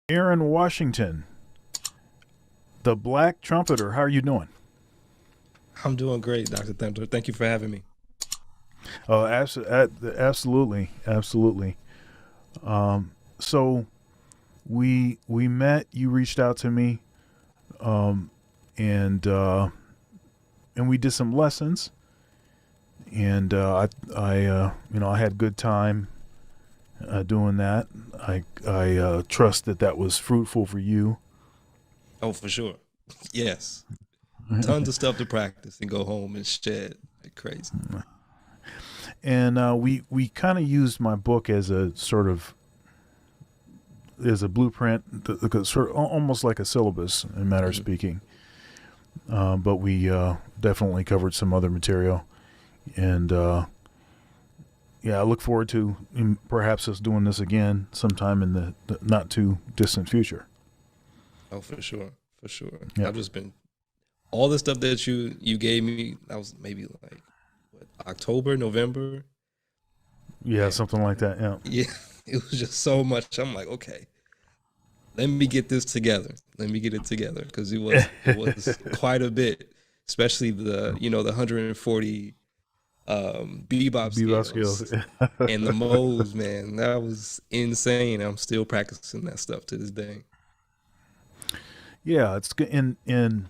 Aaron Washington, the Black Trumpeter. How are you doing? I'm doing great, Dr. Thunder. Thank you for having me. Oh, absolutely, absolutely. So we met. You reached out to me, um, and and we did some lessons. And I had good time doing that. I trust that that was fruitful for you. Oh, for sure. Yes. Tons of stuff to practice and go home and shed like crazy. And we kind of used my book as a sort of as a blueprint, sort of almost like a syllabus, in a matter of Hmm. speaking. But we definitely covered some other material, and yeah, I look forward to perhaps us doing this again sometime in the not too distant future. Oh, for sure. For sure. Yeah, I've just been all the stuff that you gave me, that was maybe like what, October, November. yeah, Man, something like that. Yeah, yeah, it was just so much. I'm like, okay, let me get this together. Let me get it together because it was quite a bit, especially the 140 bebop bebop skills. scales and the modes, man. That was insane. I'm still practicing that stuff to this day. Yeah, it's good. In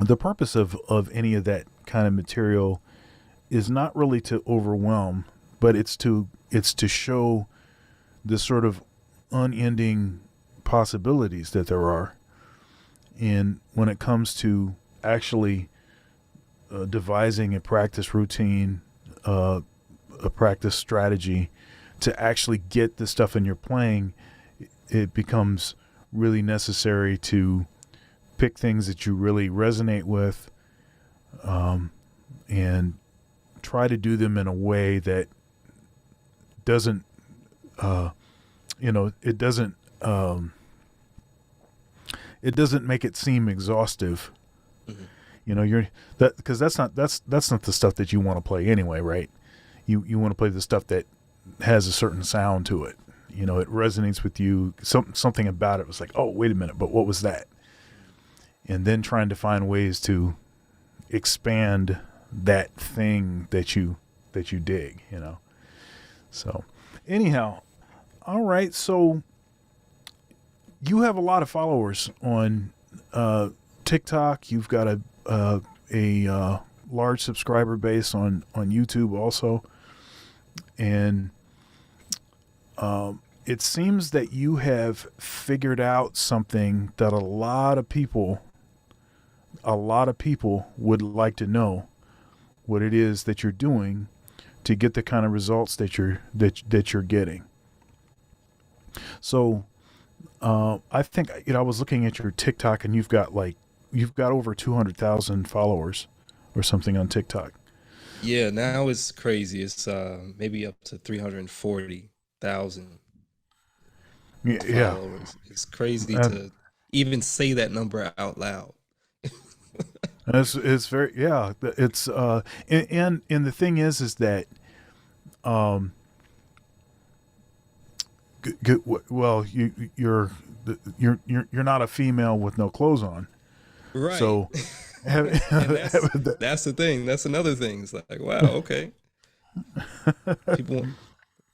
the purpose of any of that kind of material is not really to overwhelm, but it's to show the sort of unending possibilities that there are. And when it comes to actually devising a practice routine, uh, a practice strategy to actually get the stuff in your playing, it becomes really necessary to pick things that you really resonate with, um, and try to do them in a way that doesn't, uh, it doesn't, it doesn't make it seem exhaustive. Hmm. You're that because that's not the stuff that you want to play anyway, right? You want to play the stuff that has a certain sound to it. It resonates with you. Something about it was like, oh, wait a minute, but what was that? And then trying to find ways to expand that thing that you dig. So anyhow, all right. So you have a lot of followers on TikTok. You've got a large subscriber base on YouTube also, and it seems that you have figured out something that a lot of people would like to know what it is that you're doing to get the kind of results that you're getting. So I think I was looking at your TikTok, and you've got over 200,000 followers or something on TikTok. Yeah, now it's crazy. It's maybe up to 340,000 Yeah, followers. It's crazy and to even say that number out loud. it's very, yeah. It's and the thing is that um well, you're not a female with no clothes on, Right. so have, And that's the thing. That's another thing. It's like, wow, okay. People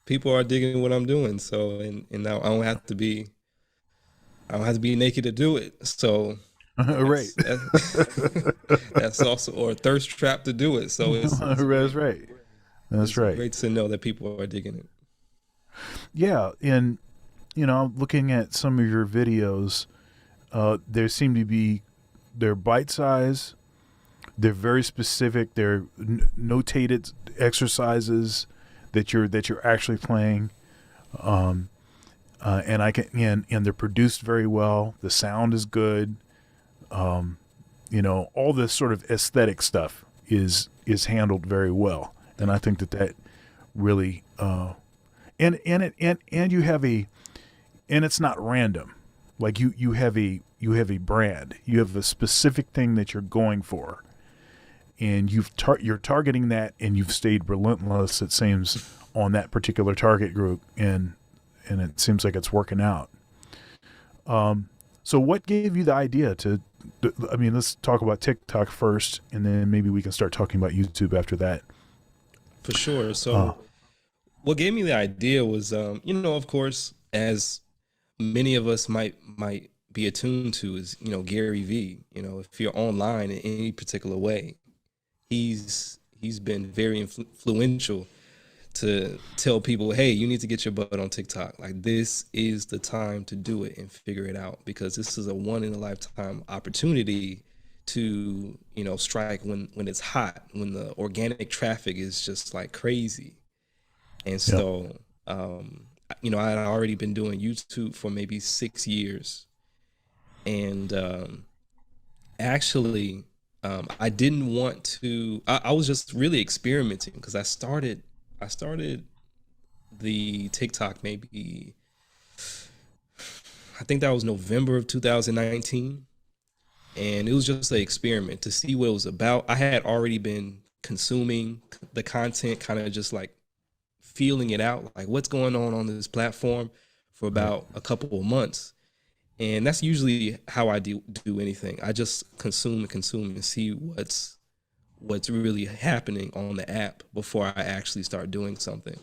people are digging what I'm doing. So and now I don't have to be naked to do it. So right. that's also or a thirst trap to do it. So it's That's great. right. That's It's right. great to know that people are digging it. Yeah, and looking at some of your videos, there seem to be they're bite size, they're very specific, they're notated exercises that you're actually playing, um, and I can and they're produced very well. The sound is good. Um, all this sort of aesthetic stuff is handled very well, and I Thank you. think that really and you have a and it's not random. Like you have a brand. You have a specific thing that you're going for, and you're targeting that, and you've stayed relentless. It seems on that particular target group, and it seems like it's working out. So what gave you the idea to, I mean, let's talk about TikTok first, and then maybe we can start talking about YouTube after that. For sure. Uh, So what gave me the idea was, of course, as many of us might be attuned to, is Gary V. If you're online in any particular way, he's been very influential to tell people, hey, you need to get your butt on TikTok. Like, this is the time to do it and figure it out, because this is a one in a lifetime opportunity to, strike when it's hot, when the organic traffic is just like crazy. And yep. so, I had already been doing YouTube for maybe 6 years. And actually, I didn't want to, I was just really experimenting, because I started the TikTok maybe, I think that was November of 2019. And it was just an experiment to see what it was about. I had already been consuming the content, kind of just like feeling it out, like what's going on this platform, for Right. about a couple of months. And that's usually how I do anything. I just consume and see what's really happening on the app before I actually start doing something.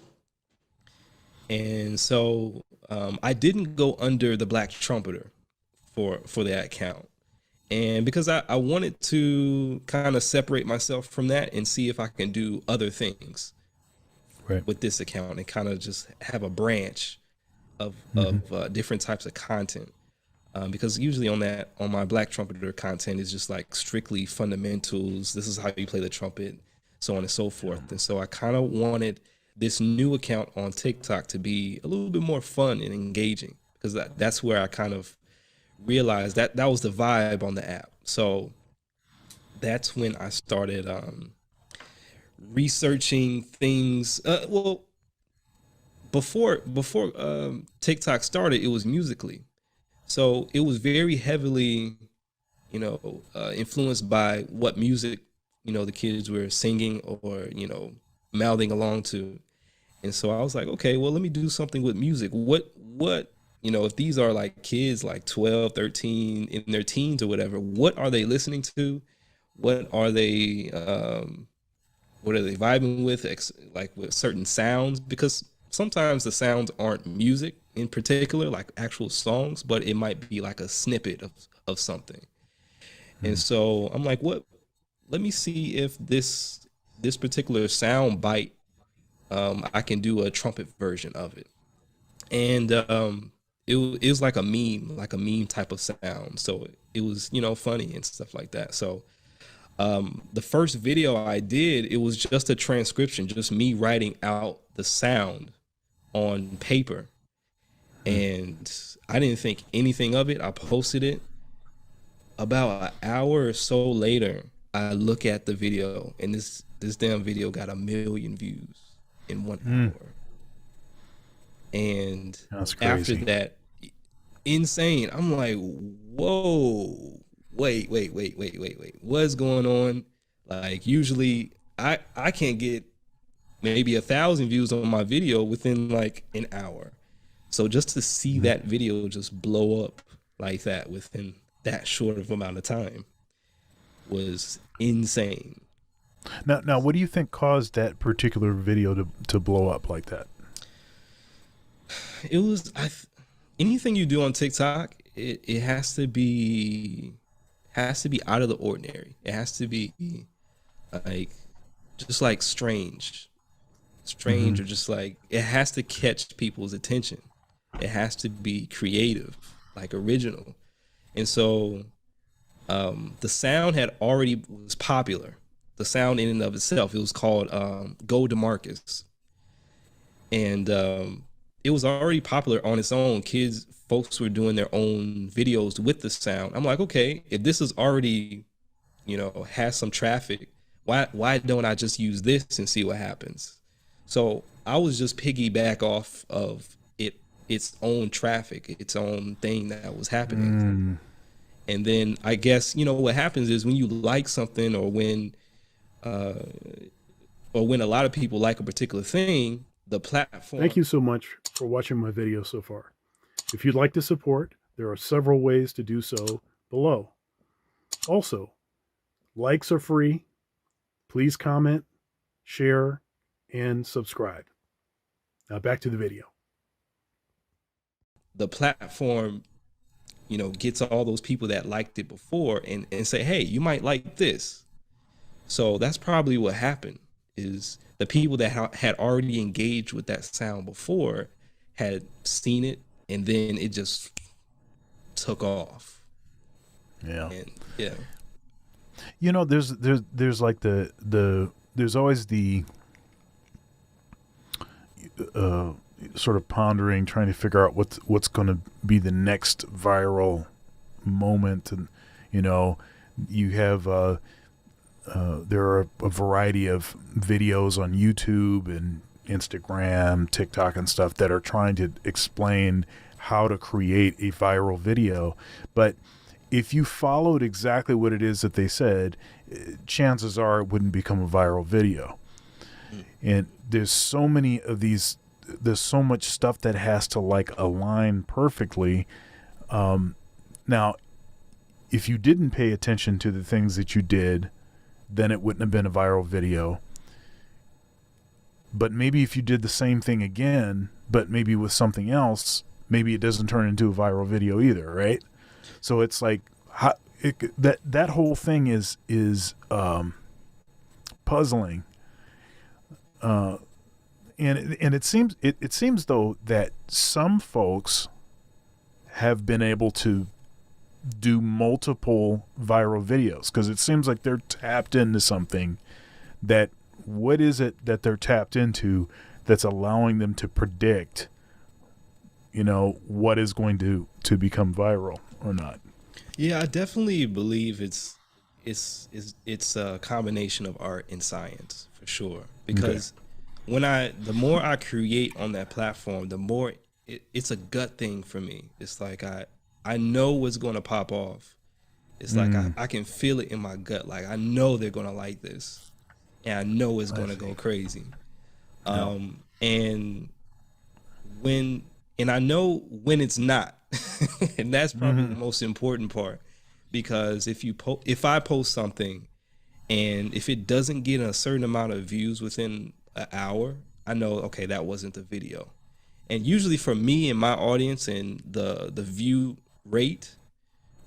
And so I didn't go under the Black Trumpeter for that account. And because I wanted to kind of separate myself from that and see if I can do other things Right. with this account, and kind of just have a branch of Mm-hmm. different types of content. Because usually on my Black Trumpeter content is just like strictly fundamentals. This is how you play the trumpet, so on and so forth. And so I kind of wanted this new account on TikTok to be a little bit more fun and engaging, because that's where I kind of realized that was the vibe on the app. So that's when I started researching things. Well, before TikTok started, it was Musically. So it was very heavily, influenced by what music, the kids were singing or, mouthing along to. And so I was like, okay, well, let me do something with music. What, if these are like kids like 12, 13 in their teens or whatever, what are they listening to? What are they, vibing with, like with certain sounds? Because sometimes the sounds aren't music in particular, like actual songs, but it might be like a snippet of something. And so I'm like, what? Let me see if this particular sound bite, I can do a trumpet version of it. And it was like a meme type of sound. So it was, funny and stuff like that. So the first video I did, it was just a transcription, just me writing out the sound on paper. And I didn't think anything of it. I posted it. About an hour or so later, I look at the video, and this damn video got 1 million views in 1 hour. And That's after crazy. that, insane. I'm like, whoa, wait, what's going on? Like, usually I can't get maybe 1,000 views on my video within like an hour. So just to see Mhm. that video just blow up like that within that short of amount of time was insane. Now, what do you think caused that particular video to blow up like that? It was anything you do on TikTok, it has to be out of the ordinary. It has to be like just like Mm-hmm. strange, or just like it has to catch people's attention. It has to be creative, like original. And so the sound had already was popular. The sound in and of itself, it was called Go DeMarcus. And it was already popular on its own. Folks were doing their own videos with the sound. I'm like, okay, if this is already, has some traffic, why don't I just use this and see what happens? So I was just piggyback off of its own traffic, its own thing that was happening. Mm. And then I guess, what happens is when you like something, uh, or when a lot of people like a particular thing, the Thank platform. you so much for watching my video so far. If you'd like to support, There are several ways to do so below. Also, likes are free. Please comment, share, and subscribe. Now back to the video. The platform, you know, gets all those people that liked it before and say, hey, you might like this. So that's probably what happened, is the people that had already engaged with that sound before had seen it, and then it just took off. Yeah. And yeah. You know, there's like there's always the sort of pondering, trying to figure out what's going to be the next viral moment, and you know, you have there are a variety of videos on YouTube and Instagram, TikTok, and stuff that are trying to explain how to create a viral video, but if you followed exactly what it is that they said, chances are it wouldn't become a viral video. And there's so many of these, there's so much stuff that has to like align perfectly. Now, if you didn't pay attention to the things that you did, then it wouldn't have been a viral video. But maybe if you did the same thing again, but maybe with something else, maybe it doesn't turn into a viral video either, right? So it's like that whole thing is puzzling, and it seems though that some folks have been able to do multiple viral videos, because it seems like they're tapped into something. That what is it that they're tapped into that's allowing them to predict, you know, what is going to become viral or not? Yeah, I definitely believe it's a combination of art and science for sure. Because the more I create on that platform, the more it's a gut thing for me. It's like I know what's going to pop off. It's like I can feel it in my gut. Like I know they're going to like this, and I know it's going to go crazy. And I know when it's not. And that's probably the most important part, because if I post something and if it doesn't get a certain amount of views within an hour, I know, okay, that wasn't the video. And usually for me and my audience and the view rate,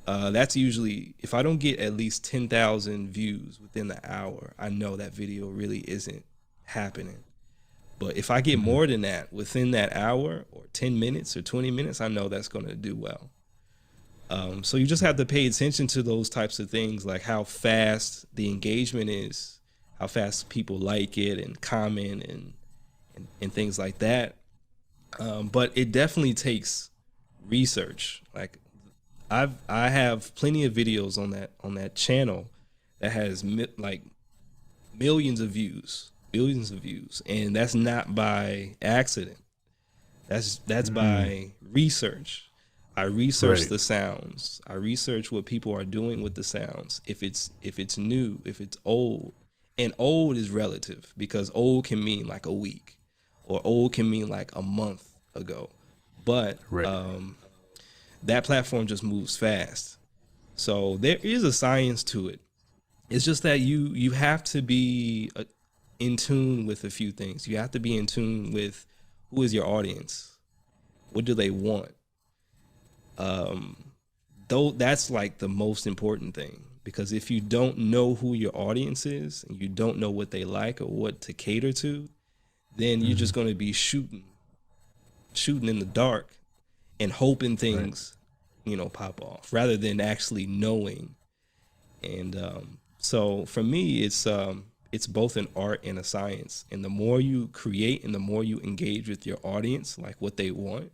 that's usually, if I don't get at least 10,000 views within the hour, I know that video really isn't happening. But if I get more than that within that hour or 10 minutes or 20 minutes, I know that's going to do well. So you just have to pay attention to those types of things, like how fast the engagement is, how fast people like it and comment and things like that. But it definitely takes research. Like I have plenty of videos on that channel that has like millions of views, and that's not by accident. That's by research. I research the sounds. I research what people are doing with the sounds. If it's new, if it's old. And old is relative, because old can mean like a week, or old can mean like a month ago. But that platform just moves fast. So there is a science to it. It's just that you have to be in tune with a few things. You have to be in tune with who is your audience. What do they want? Though that's like the most important thing, because if you don't know who your audience is and you don't know what they like or what to cater to, then you're just going to be shooting in the dark and hoping things, pop off, rather than actually knowing. And so for me, it's both an art and a science. And the more you create and the more you engage with your audience, like what they want,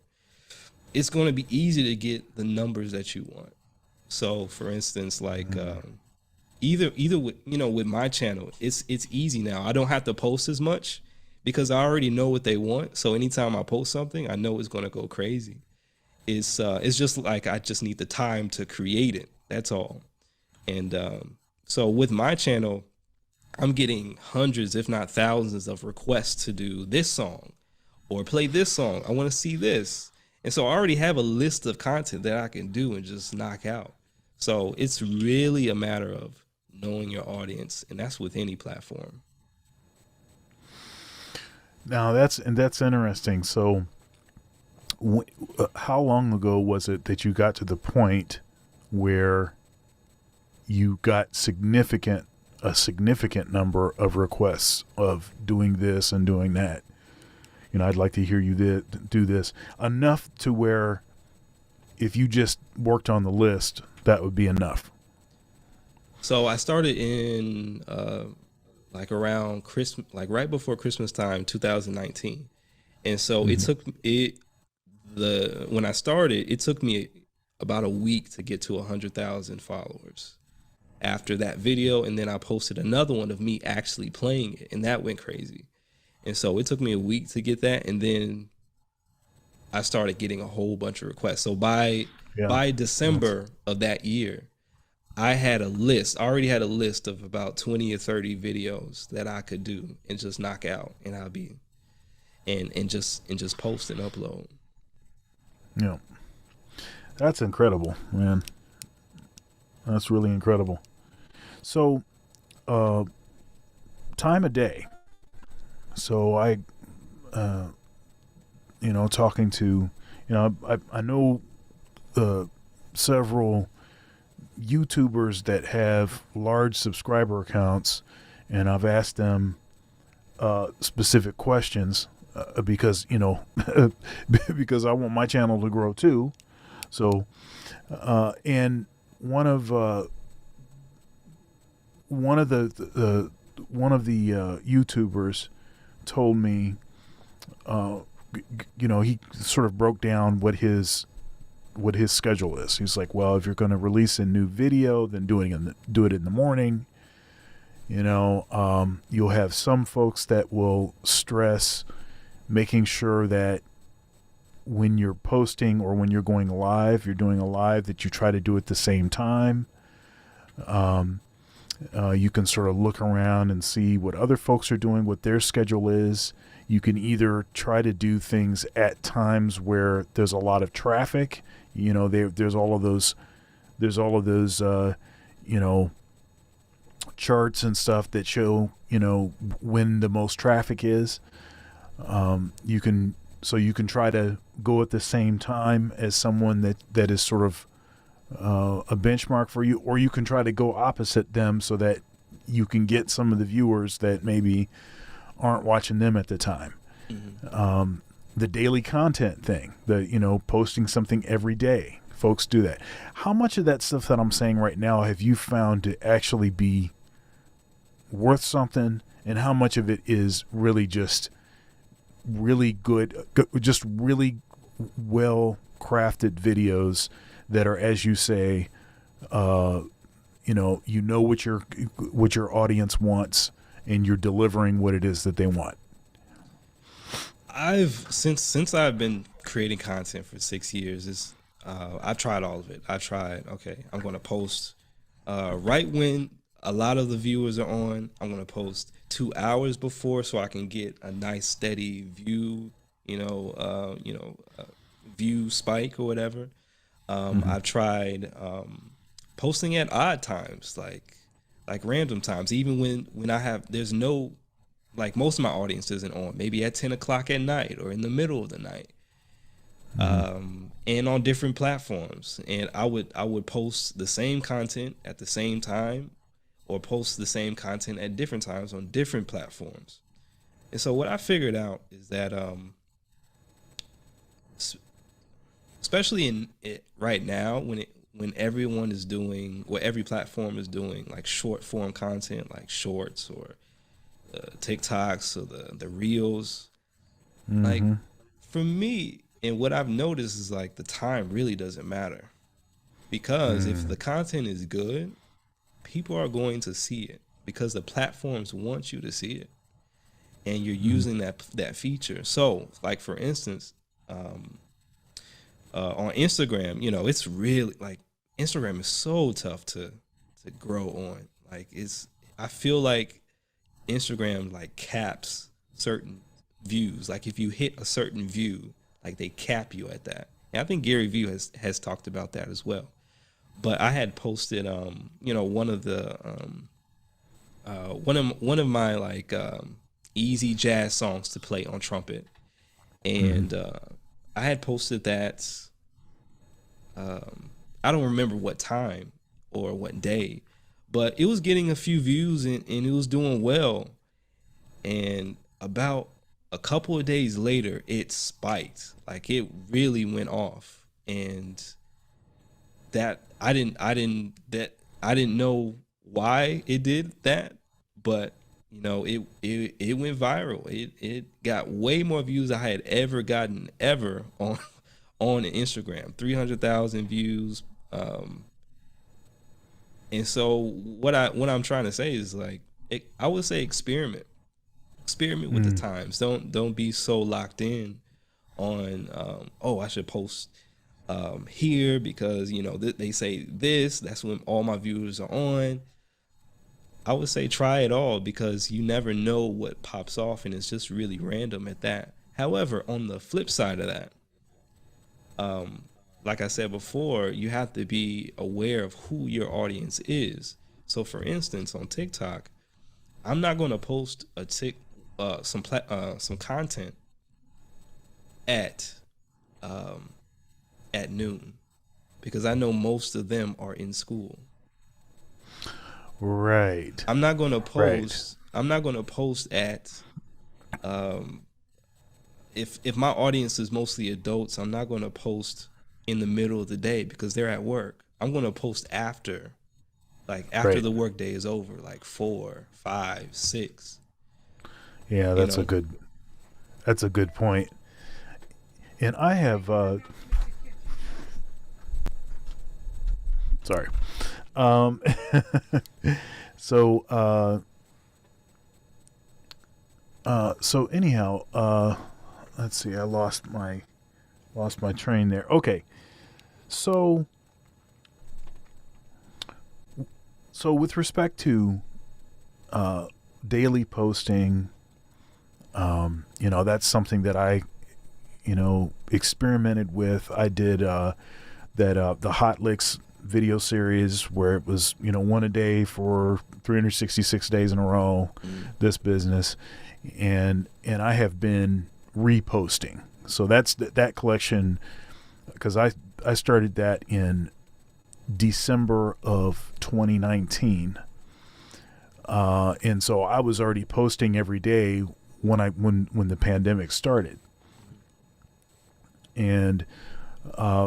it's going to be easy to get the numbers that you want. So for instance, like either with my channel, it's easy now. I don't have to post as much because I already know what they want. So anytime I post something, I know it's going to go crazy. It's just like I just need the time to create it. That's all. And so with my channel, I'm getting hundreds, if not thousands, of requests to do this song or play this song. I want to see this. And so I already have a list of content that I can do and just knock out. So it's really a matter of knowing your audience, and that's with any platform. Now that's interesting. So, how long ago was it that you got to the point where you got a significant number of requests of doing this and doing that? You know, I'd like to hear you do this, enough to where if you just worked on the list, that would be enough. So I started in like around Christmas, like right before Christmas time, 2019. And so it took when I started, it took me about a week to get to 100,000 followers after that video. And then I posted another one of me actually playing it, and that went crazy. And so it took me a week to get that. And then I started getting a whole bunch of requests. So by December of that year, I already had a list of about 20 or 30 videos that I could do and just knock out, and I'll be and just post and upload. Yeah. That's incredible, man. That's really incredible. So, time of day. So I, talking to, I know several YouTubers that have large subscriber accounts, and I've asked them specific questions because because I want my channel to grow too. So, and one of the YouTubers told me, he sort of broke down what his schedule is. He's like, well, if you're going to release a new video, then do it in the morning. You'll have some folks that will stress making sure that when you're posting or when you're doing a live, that you try to do it at the same time. You can sort of look around and see what other folks are doing, what their schedule is. You can either try to do things at times where there's a lot of traffic. There's all of those charts and stuff that show, when the most traffic is. You can try to go at the same time as someone that is sort of a benchmark for you, or you can try to go opposite them so that you can get some of the viewers that maybe aren't watching them at the time. Mm-hmm. The daily content thing, posting something every day. Folks do that. How much of that stuff that I'm saying right now have you found to actually be worth something, and how much of it is really just really good, just really well crafted videos that are, as you say, what your audience wants, and you're delivering what it is that they want? Since I've been creating content for 6 years, I've tried all of it. I'm going to post right when a lot of the viewers are on. I'm going to post 2 hours before so I can get a nice steady view, view spike or whatever. I've tried posting at odd times, like random times, even when there's no, like, most of my audience isn't on, maybe at 10 o'clock at night or in the middle of the night. And on different platforms. And I would post the same content at the same time, or post the same content at different times on different platforms. And so what I figured out is that, especially right now, when everyone is doing, or every platform is doing, like, short form content, like shorts or TikToks or the reels, like, for me, and what I've noticed is, like, the time really doesn't matter, because if the content is good, people are going to see it because the platforms want you to see it, and you're using that feature. So, like, for instance, on Instagram, it's really, like, Instagram is so tough to grow on. Like, I feel like Instagram, like, caps certain views. Like, if you hit a certain view, Like they cap you at that. And I think Gary Vee has talked about that as well. But I had posted, one of the one of my like easy jazz songs to play on trumpet, and I had posted that. I don't remember what time or what day, but it was getting a few views and it was doing well. And about a couple of days later, it spiked. Like it really went off, and that I didn't know why it did that, but it went viral. It got way more views than I had ever gotten ever on Instagram. 300,000 views. And so what I'm trying to say is like I would say experiment with the times. Don't be so locked in on I should post here because they say this, that's when all my viewers are on. I would say try it all because you never know what pops off, and it's just really random at that. However, on the flip side of that, like I said before, you have to be aware of who your audience is. So for instance, on TikTok, I'm not going to post some content at noon because I know most of them are in school. Right. I'm not going to post. Right. I'm not going to post at. If my audience is mostly adults, I'm not going to post in the middle of the day because they're at work. I'm going to post after right. The work day is over, like 4, 5, 6. Yeah, that's a good point. And I have sorry. So anyhow, let's see, I lost my train there. Okay. So with respect to daily posting, that's something that I experimented with. I did the Hot Licks video series where it was one a day for 366 days in a row. This business, and I have been reposting. So that's that collection, because I started that in December of 2019, and so I was already posting every day when the pandemic started, and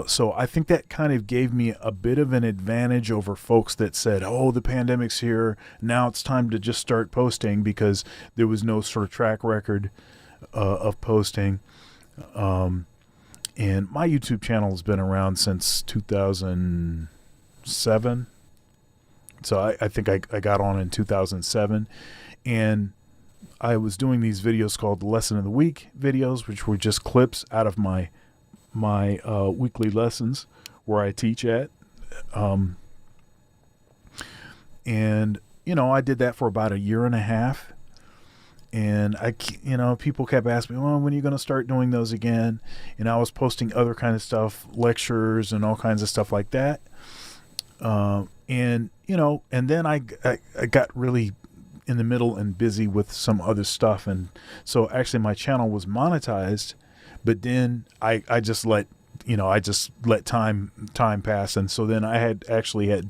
so I think that kind of gave me a bit of an advantage over folks that said, "Oh, the pandemic's here. Now it's time to just start posting," because there was no sort of track record of posting. And my YouTube channel has been around since 2007. So I think I got on in 2007, and I was doing these videos called Lesson of the Week videos, which were just clips out of my weekly lessons where I teach at. And, I did that for about a year and a half. And people kept asking me, well, when are you going to start doing those again? And I was posting other kind of stuff, lectures and all kinds of stuff like that. And then I got really in the middle and busy with some other stuff. And so actually my channel was monetized, but then I just let time pass. And so then I had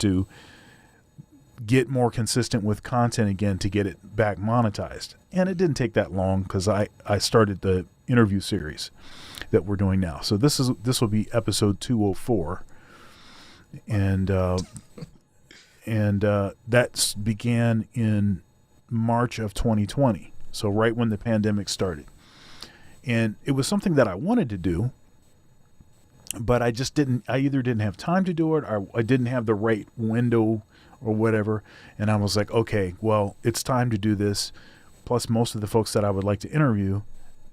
to get more consistent with content again to get it back monetized. And it didn't take that long because I started the interview series that we're doing now. So this will be episode 204. And that began in March of 2020. So right when the pandemic started. And it was something that I wanted to do, but I either didn't have time to do it, or I didn't have the right window or whatever. And I was like, okay, well, it's time to do this. Plus most of the folks that I would like to interview,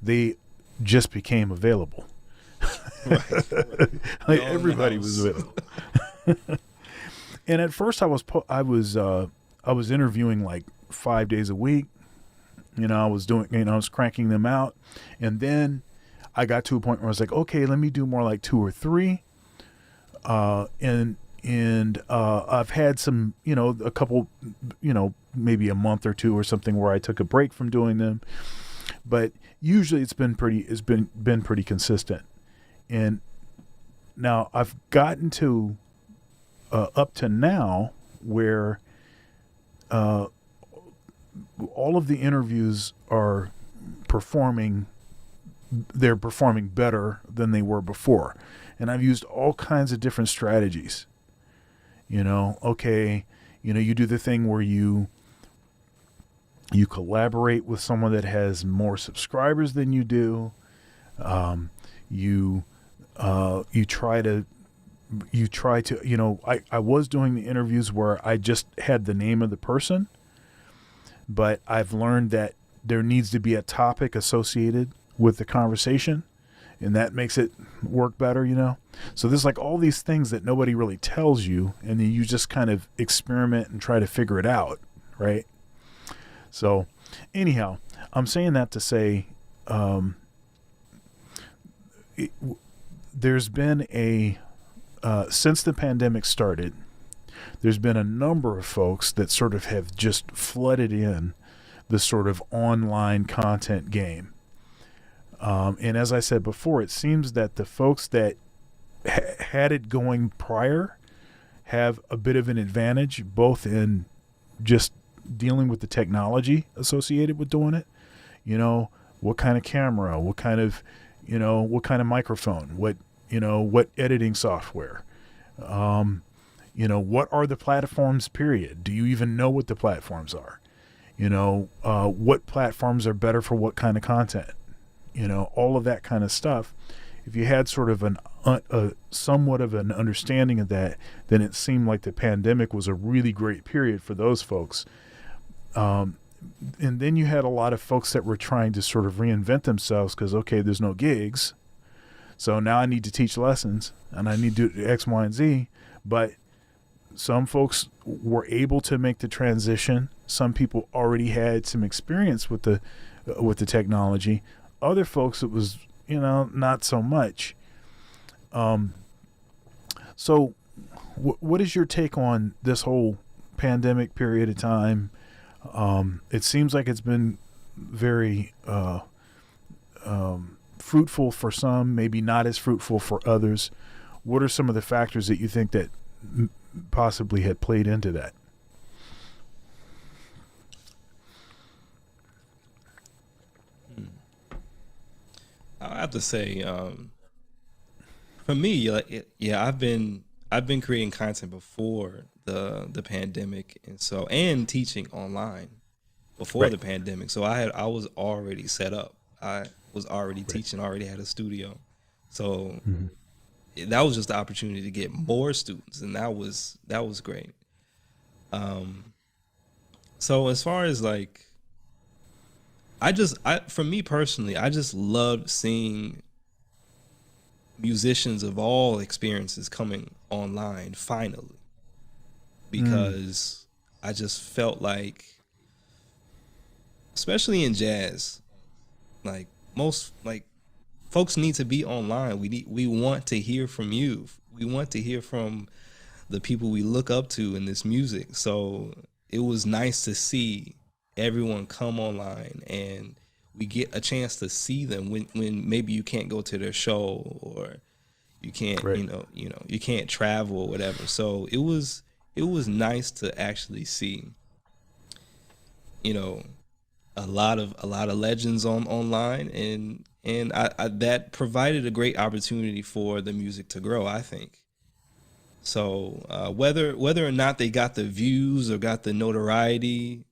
they just became available. Right. Everybody was available. And at first I was interviewing like 5 days a week. I was cranking them out. And then I got to a point where I was like, okay, let me do more like 2 or 3. And I've had some, a couple, maybe a month or 2 or something where I took a break from doing them, but usually it's been pretty consistent. And now I've gotten to up to now where all of the interviews are performing better than they were before. And I've used all kinds of different strategies. Okay, you do the thing where you collaborate with someone that has more subscribers than you do. You try to, I was doing the interviews where I just had the name of the person, but I've learned that there needs to be a topic associated with the conversation, and that makes it work better, So there's like all these things that nobody really tells you, and then you just kind of experiment and try to figure it out, right? So anyhow, I'm saying that to say, there's been since the pandemic started, there's been a number of folks that sort of have just flooded in the sort of online content game. And as I said before, it seems that the folks that had it going prior have a bit of an advantage, both in just dealing with the technology associated with doing it. What kind of camera, what kind of microphone, what editing software, what are the platforms, period? Do you even know what the platforms are? What platforms are better for what kind of content? All of that kind of stuff. If you had sort of somewhat of an understanding of that, then it seemed like the pandemic was a really great period for those folks. And then you had a lot of folks that were trying to sort of reinvent themselves because, okay, there's no gigs. So now I need to teach lessons and I need to do X, Y, and Z. But some folks were able to make the transition. Some people already had some experience with the technology. Other folks, it was, not so much. So what is your take on this whole pandemic period of time? It seems like it's been very fruitful for some, maybe not as fruitful for others. What are some of the factors that you think that possibly had played into that? I have to say, for me, I've been creating content before the pandemic, and teaching online before the pandemic. So I was already set up. I was already teaching, already had a studio. So that was just the opportunity to get more students, and that was great. So as far as like, for me personally, I just loved seeing musicians of all experiences coming online finally, because I just felt like, especially in jazz, like most folks need to be online. We want to hear from you. We want to hear from the people we look up to in this music. So it was nice to see everyone come online and we get a chance to see them when maybe you can't go to their show or you can't, you can't travel or whatever. So it was nice to actually see, a lot of legends online, and I that provided a great opportunity for the music to grow, I think. So whether or not they got the views or got the notoriety,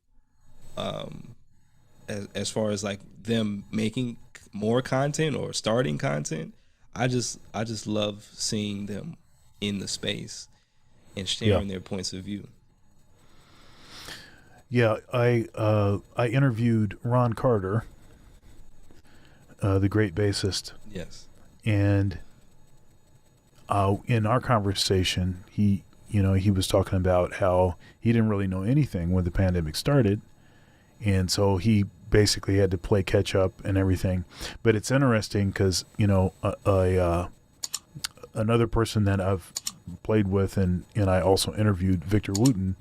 as far as like them making more content or starting content, I just love seeing them in the space and sharing their points of view. Yeah, I interviewed Ron Carter, the great bassist. Yes. And in our conversation, he was talking about how he didn't really know anything when the pandemic started. And so he basically had to play catch up and everything. But it's interesting because, you know, another person that I've played with and I also interviewed, Victor Wooten,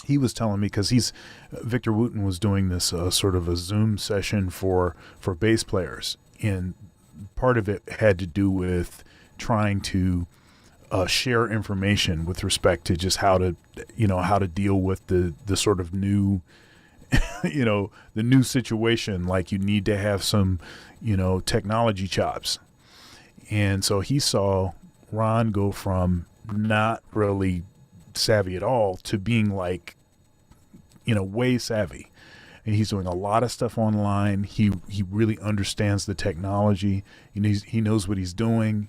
he was telling me, because Victor Wooten was doing this sort of a Zoom session for bass players, and part of it had to do with trying to share information with respect to just how to deal with the sort of new, you know, the new situation. Like, you need to have some, you know, technology chops. And so he saw Ron go from not really savvy at all to being like, you know, way savvy. And he's doing a lot of stuff online. He really understands the technology. He knows what he's doing.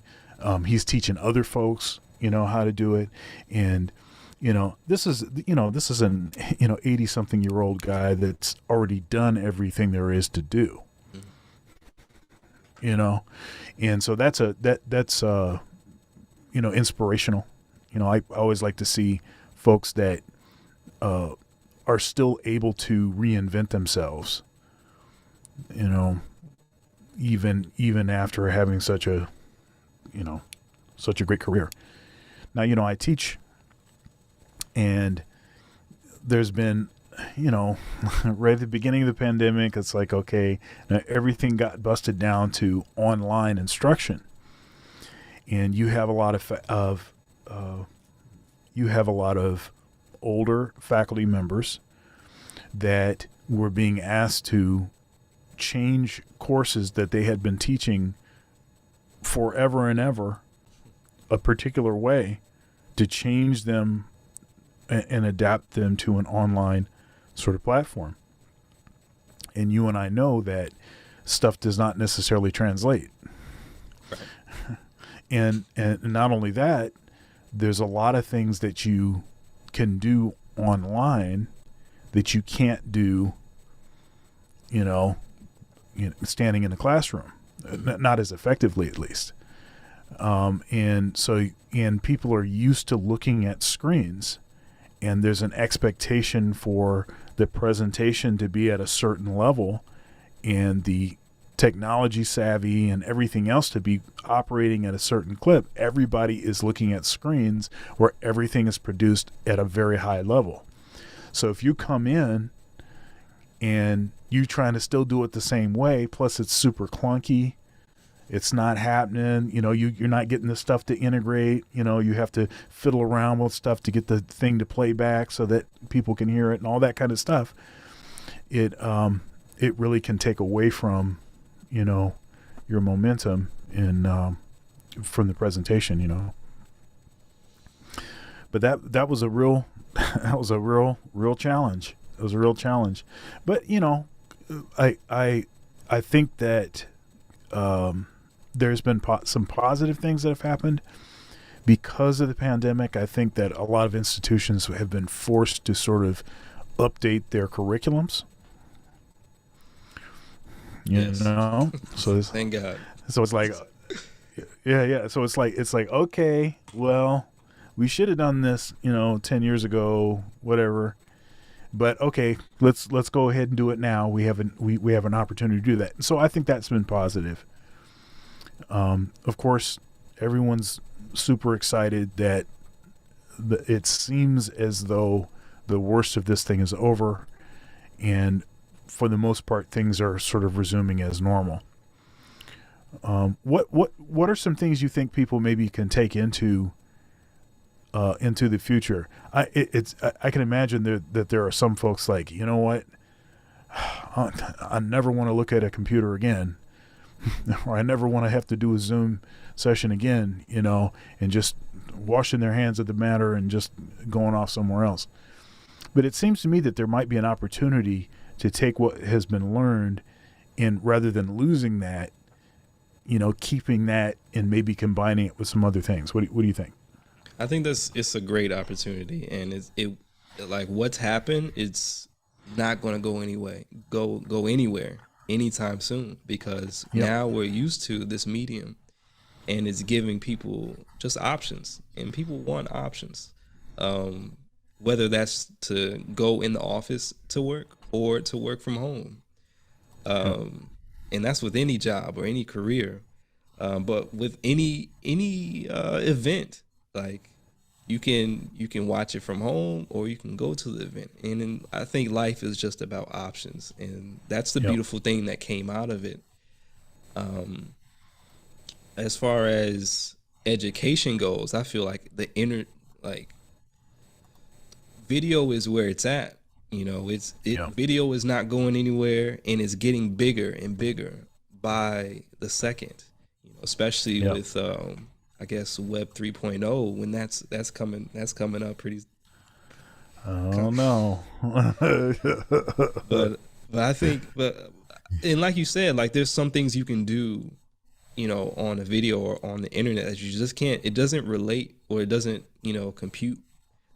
He's teaching other folks, you know, how to do it. And, you know, this is an, you know, 80-something-year-old guy that's already done everything there is to do. You know, and so that's you know, inspirational. You know, I always like to see folks that are still able to reinvent themselves, you know, even after having such a great career. Now, you know, I teach, and there's been, you know, right at the beginning of the pandemic, it's like, okay, now everything got busted down to online instruction, and you have a lot of older faculty members that were being asked to change courses that they had been teaching forever and ever a particular way, to change them and adapt them to an online sort of platform. And you and I know that stuff does not necessarily translate. Right. And not only that, there's a lot of things that you can do online that you can't do, you know, standing in a classroom, not as effectively, at least. And people are used to looking at screens, and there's an expectation for the presentation to be at a certain level, and the technology savvy and everything else to be operating at a certain clip. Everybody is looking at screens where everything is produced at a very high level. So if you come in and you trying to still do it the same way, plus it's super clunky, it's not happening, you know, you're not getting the stuff to integrate, you know, you have to fiddle around with stuff to get the thing to play back so that people can hear it and all that kind of stuff. It really can take away from, you know, your momentum from the presentation, you know. But that was a real real challenge. It was a real challenge. But, you know, I think that there's been some positive things that have happened because of the pandemic. I think that a lot of institutions have been forced to sort of update their curriculums. You know, so thank God. So it's like, yeah. So it's like, okay, well, we should have done this, you know, 10 years ago, whatever. But okay, let's go ahead and do it now. We have an opportunity to do that. So I think that's been positive. Of course, everyone's super excited that it seems as though the worst of this thing is over, and for the most part, things are sort of resuming as normal. What are some things you think people maybe can take into the future? I can imagine that there are some folks like, you know what, I never want to look at a computer again, or I never want to have to do a Zoom session again, you know, and just washing their hands of the matter and just going off somewhere else. But it seems to me that there might be an opportunity to take what has been learned, and rather than losing that, you know, keeping that and maybe combining it with some other things. What do you think? I think it's a great opportunity, and it like what's happened, it's not going to go anywhere anytime soon, because now we're used to this medium, and it's giving people just options, and people want options. whether that's to go in the office to work or to work from home. And that's with any job or any career. But with any event, like you can watch it from home or you can go to the event. And then I think life is just about options, and that's the Yep. beautiful thing that came out of it. As far as education goes, I feel like like video is where it's at. You know, Yeah. video is not going anywhere, and it's getting bigger and bigger by the second. You know, especially Yeah. with I guess Web 3.0, when that's coming up pretty. Oh no. But I think, and like you said, like there's some things you can do, you know, on a video or on the internet that you just can't. It doesn't relate, or it doesn't, you know, compute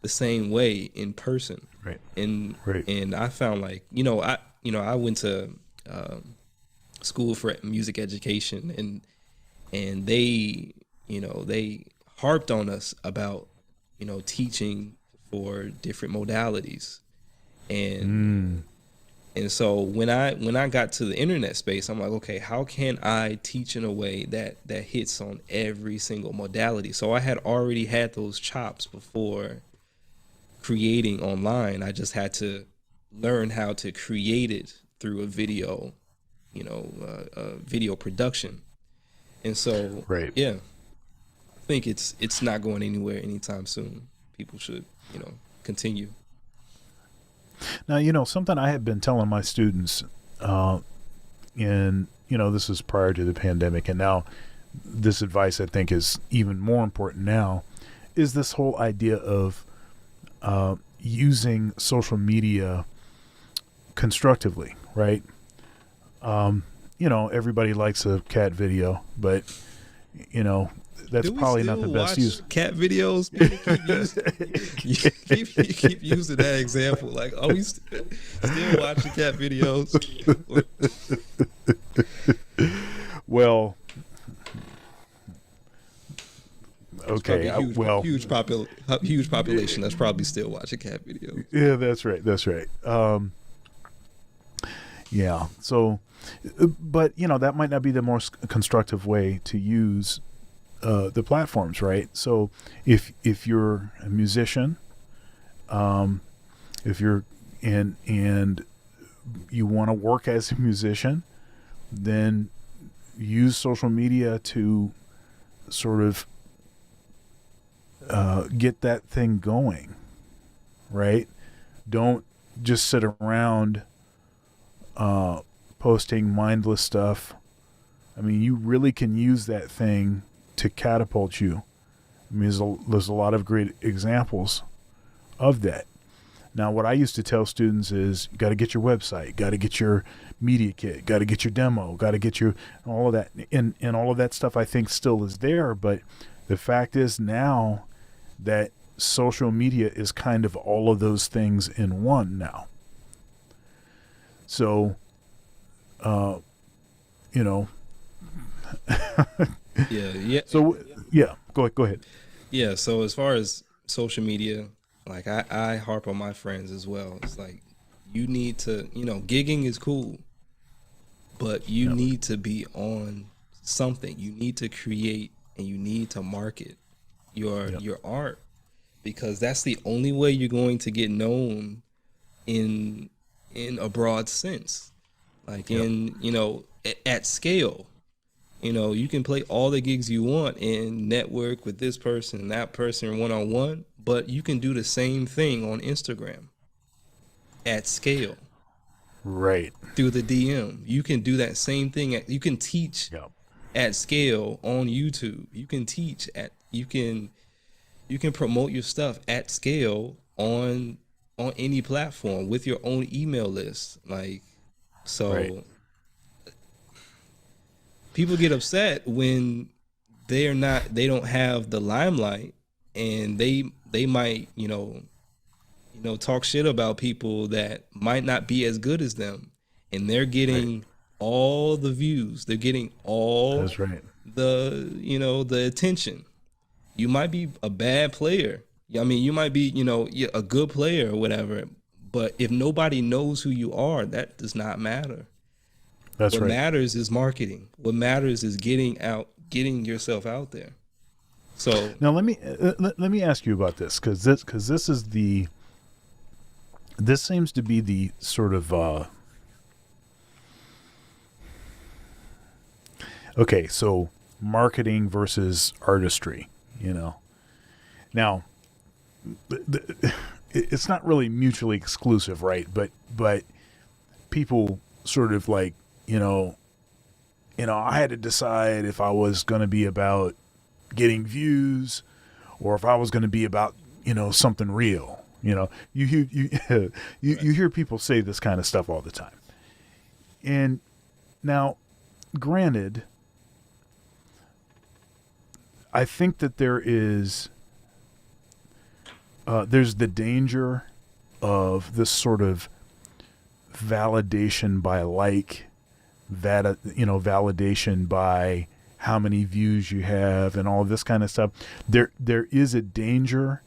the same way in person. Right. And Right. and I found, like, I went to school for music education, and they, you know, they harped on us about, you know, teaching for different modalities. And so when I got to the internet space, I'm like, okay, how can I teach in a way that hits on every single modality? So I had already had those chops before creating online. I just had to learn how to create it through a video, you know, video production. And so, Right. yeah, I think it's not going anywhere anytime soon. People should, you know, continue. Now, you know, something I have been telling my students, and, you know, this is prior to the pandemic, and now this advice I think is even more important now, is this whole idea of using social media constructively, right? You know, everybody likes a cat video, but, you know, that's Do we probably not still the best watch use. cat videos? You keep using that example. Like, are we still watching cat videos? Well, Probably okay, a huge population that's probably still watching cat videos. yeah, that's right. That's right. Yeah. So, but you know, that might not be the most constructive way to use the platforms, right? So, if you're a musician, if you're and you want to work as a musician, then use social media to sort of get that thing going, right? Don't just sit around posting mindless stuff. I mean, you really can use that thing to catapult you. I mean, there's a lot of great examples of that. Now, what I used to tell students is, you got to get your website, got to get your media kit, got to get your demo, got to get your all of that, and all of that stuff I think still is there. But the fact is now that social media is kind of all of those things in one now. So, you know. Yeah. So, yeah, go ahead. Yeah, so as far as social media, like I harp on my friends as well. It's like, you need to, you know, gigging is cool, but you Yep. need to be on something. You need to create, and you need to market your art, because that's the only way you're going to get known in a broad sense. Like, in, you know, at scale. You know, you can play all the gigs you want and network with this person and that person one-on-one, but you can do the same thing on Instagram at scale Right. through the DM. You can do that same thing. You can teach Yeah. at scale on YouTube. You can you can promote your stuff at scale on any platform with your own email list. Like, so Right. people get upset when they don't have the limelight, and they might, you know, talk shit about people that might not be as good as them, and they're getting all the views, they're getting all That's right. the, you know, the attention. You might be a bad player, I mean, you might be, a good player or whatever, but if nobody knows who you are, that does not matter. That's What right. matters is marketing. What matters is getting yourself out there. So Now let me ask you about this, because this seems to be the sort of okay, so marketing versus artistry, Now, it's not really mutually exclusive, right? But people sort of like, I had to decide if I was going to be about getting views or if I was going to be about, something real. You hear people say this kind of stuff all the time. And now, granted, I think that there's the danger of this sort of validation by validation by how many views you have and all of this kind of stuff. There is a danger,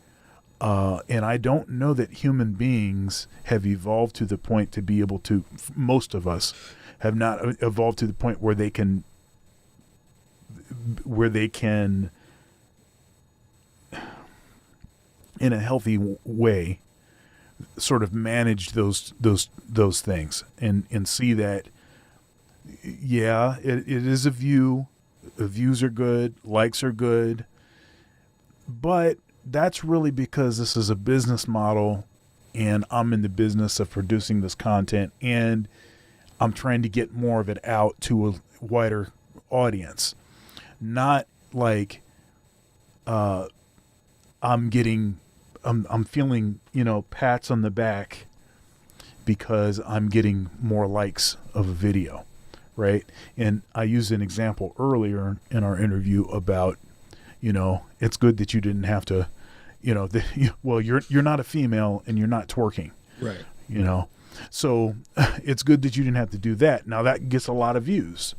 and I don't know that human beings have evolved to the point to be able to. Most of us have not evolved to the point where they can in a healthy way sort of manage those things and see that it is a view. Views are good, likes are good, but that's really because this is a business model and I'm in the business of producing this content and I'm trying to get more of it out to a wider audience. Not like I'm feeling, pats on the back because I'm getting more likes of a video, right? And I used an example earlier in our interview about, it's good that you didn't have to, you're not a female and you're not twerking, right. So it's good that you didn't have to do that. Now that gets a lot of views.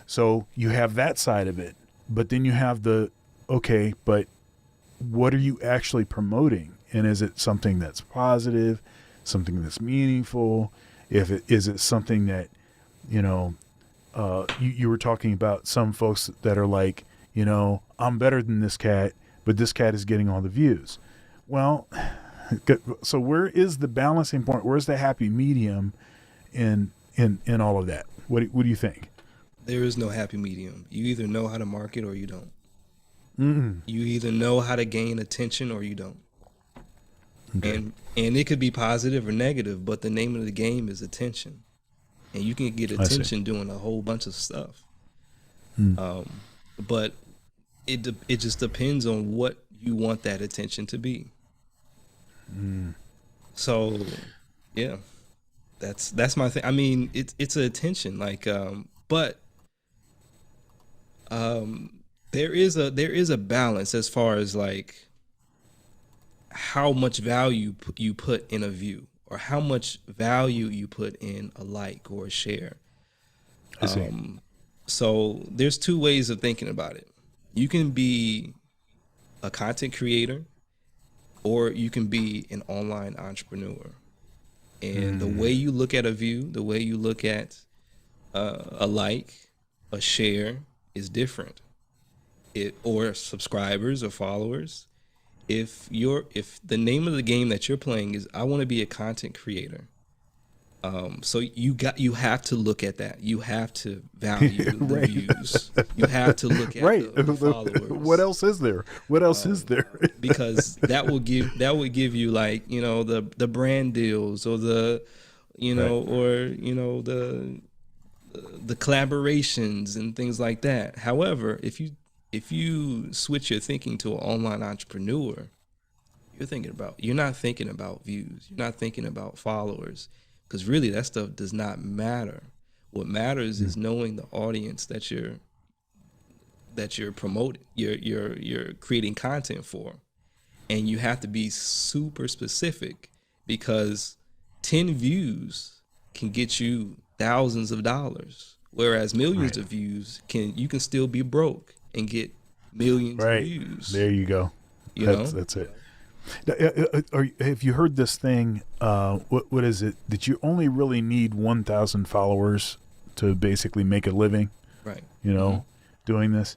So you have that side of it, but then you have but what are you actually promoting? And is it something that's positive, something that's meaningful? Is it something that, you were talking about some folks that are like, I'm better than this cat, but this cat is getting all the views. Well, so where is the balancing point? Where's the happy medium in all of that? What do you think? There is no happy medium. You either know how to market or you don't. Mm-hmm. You either know how to gain attention or you don't. Okay. And it could be positive or negative, but the name of the game is attention. And you can get attention doing a whole bunch of stuff. But it just depends on what you want that attention to be. So, yeah, that's my thing. I mean, it's an attention, but there is a balance as far as like how much value you put in a view or how much value you put in a like or a share. I see. So there's two ways of thinking about it. You can be a content creator or you can be an online entrepreneur. And the way you look at a view, the way you look at a like, a share is different. Or subscribers or followers. If the name of the game that you're playing is I want to be a content creator, so you have to look at that. You have to value the Right. views. You have to look at Right. the followers. What else is there? What else is there? Because that would give you like the brand deals or the the collaborations and things like that. However, if you switch your thinking to an online entrepreneur, you're not thinking about views. You're not thinking about followers, because really that stuff does not matter. What matters is knowing the audience that you're promoting, you're creating content for. And you have to be super specific, because 10 views can get you thousands of dollars, whereas millions of views you can still be broke and get millions of Right. views. There you go. You know, That's it. Have you heard this thing? What is it? That you only really need 1,000 followers to basically make a living. right? You know, doing this.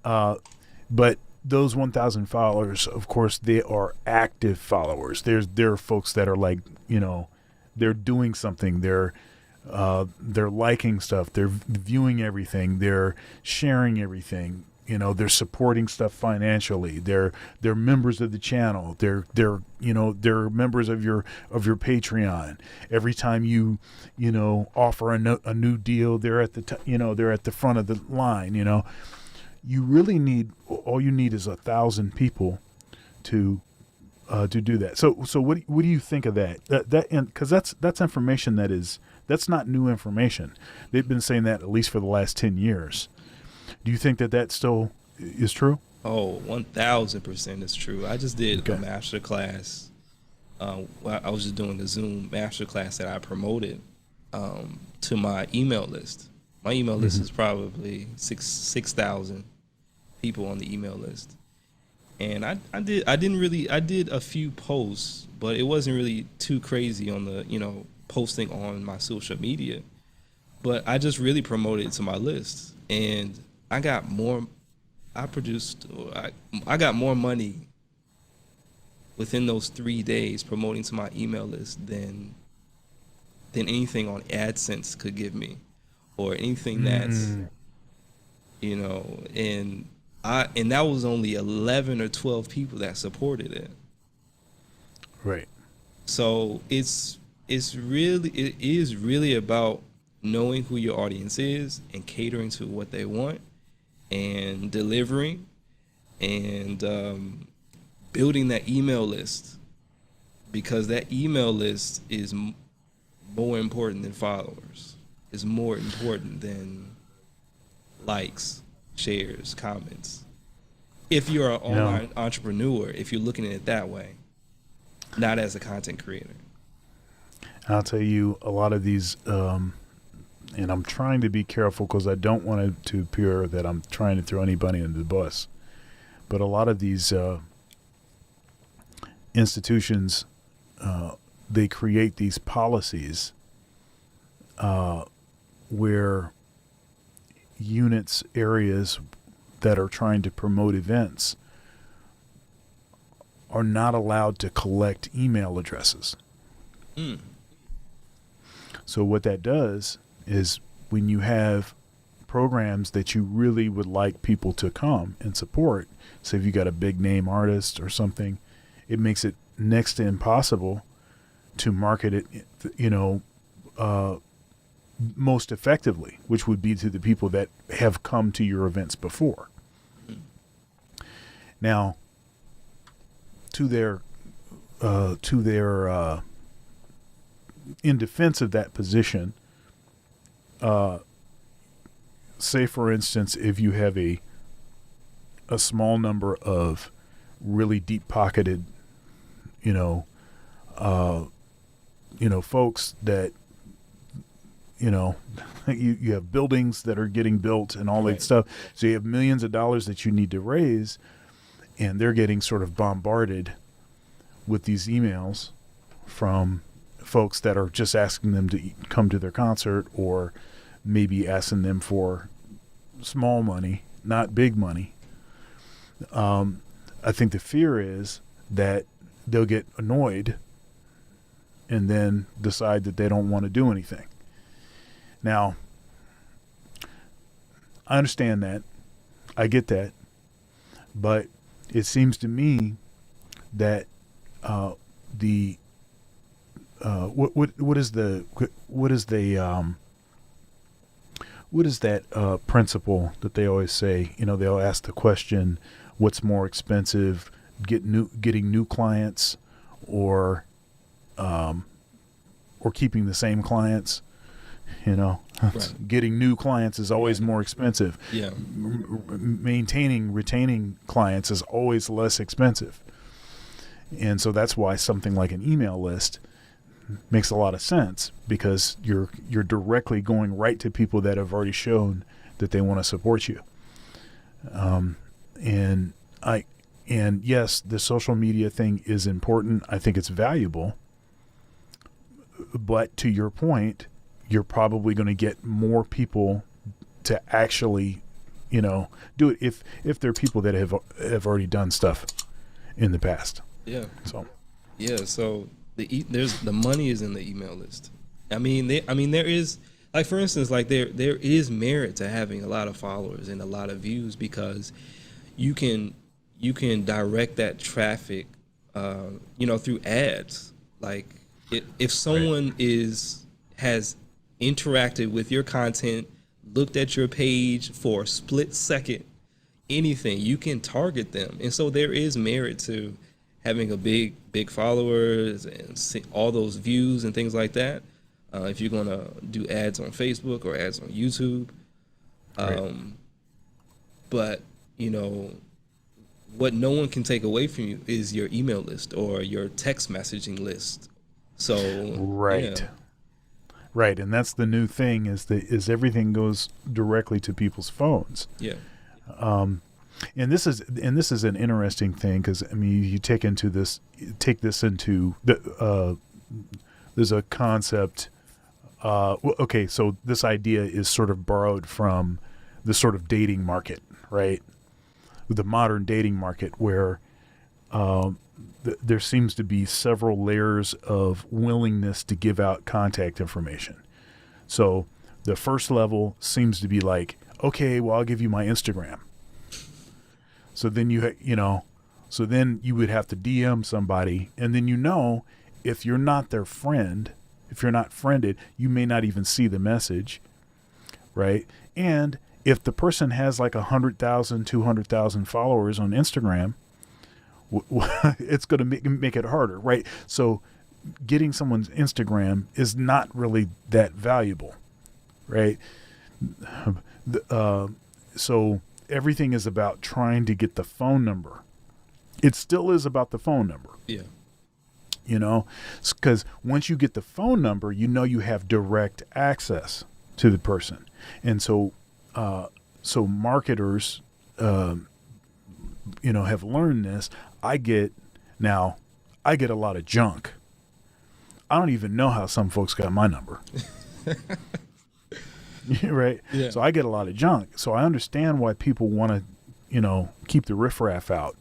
But those 1,000 followers, of course, they are active followers. There are folks that are like, you know, they're doing something. They're liking stuff. They're viewing everything. They're sharing everything. You know, they're supporting stuff financially. They're members of the channel. They're members of your Patreon. Every time you offer a new deal, they're at they're at the front of the line. You know, you really need, all you need is 1,000 people to do that. So what do you think of that? Because that's information that's not new information. They've been saying that at least for the last 10 years. Do you think that still is true? Oh, 1,000% is true. I just did Okay. a master class. I was just doing the Zoom master class that I promoted to my email list. My email list is probably 6,000 people on the email list. And I did a few posts, but it wasn't really too crazy on the, posting on my social media. But I just really promoted it to my list. And I got more money within those 3 days promoting to my email list than anything on AdSense could give me, or anything that's, and that was only 11 or 12 people that supported it. Right. So it is really about knowing who your audience is and catering to what they want and delivering and building that email list, because that email list is more important than followers. It's more important than likes, shares, comments. If you're an online entrepreneur, if you're looking at it that way, not as a content creator. I'll tell you, a lot of these, and I'm trying to be careful because I don't want it to appear that I'm trying to throw anybody under the bus. But a lot of these institutions, they create these policies where units, areas that are trying to promote events are not allowed to collect email addresses. So what that does is, when you have programs that you really would like people to come and support, say if you got a big name artist or something, it makes it next to impossible to market it, most effectively, which would be to the people that have come to your events before. Now, to their in defense of that position, say for instance, if you have a small number of really deep pocketed, folks that, you have buildings that are getting built and all that stuff. So you have millions of dollars that you need to raise, and they're getting sort of bombarded with these emails from folks that are just asking them to come to their concert, or maybe asking them for small money, not big money. I think the fear is that they'll get annoyed and then decide that they don't want to do anything. Now, I understand that. I get that. But it seems to me that what is that principle that they always say? They'll ask the question, what's more expensive, getting new clients or keeping the same clients? Right. Getting new clients is always more expensive. Yeah. Retaining clients is always less expensive. And so that's why something like an email list makes a lot of sense, because you're directly going right to people that have already shown that they want to support you. And I And yes, the social media thing is important. I think it's valuable. But to your point, you're probably going to get more people to actually, do it if there are people that have already done stuff in the past. Yeah. So So there's the money is in the email list. There is, like, for instance, like there is merit to having a lot of followers and a lot of views, because you can direct that traffic, through ads. Like if someone has interacted with your content, looked at your page for a split second, anything, you can target them. And so there is merit to having a big followers and all those views and things like that. If you're gonna do ads on Facebook or ads on YouTube, but what no one can take away from you is your email list or your text messaging list. So right. Yeah. Right, and that's the new thing is everything goes directly to people's phones. Yeah. And this is an interesting thing, because you take this into the there's a concept. Okay, so this idea is sort of borrowed from the sort of dating market, right? The modern dating market, where there seems to be several layers of willingness to give out contact information. So the first level seems to be like, okay, well, I'll give you my Instagram. So then so then you would have to DM somebody, and then if you're not their friend, if you're not friended, you may not even see the message, right? And if the person has like 100,000, 200,000 followers on Instagram, it's going to make it harder, right? So getting someone's Instagram is not really that valuable, right? So everything is about trying to get the phone number. It still is about the phone number. Yeah. Because once you get the phone number, you have direct access to the person. And so marketers, have learned this. I get a lot of junk. I don't even know how some folks got my number. Right? Yeah. So I get a lot of junk. So I understand why people want to, keep the riffraff out.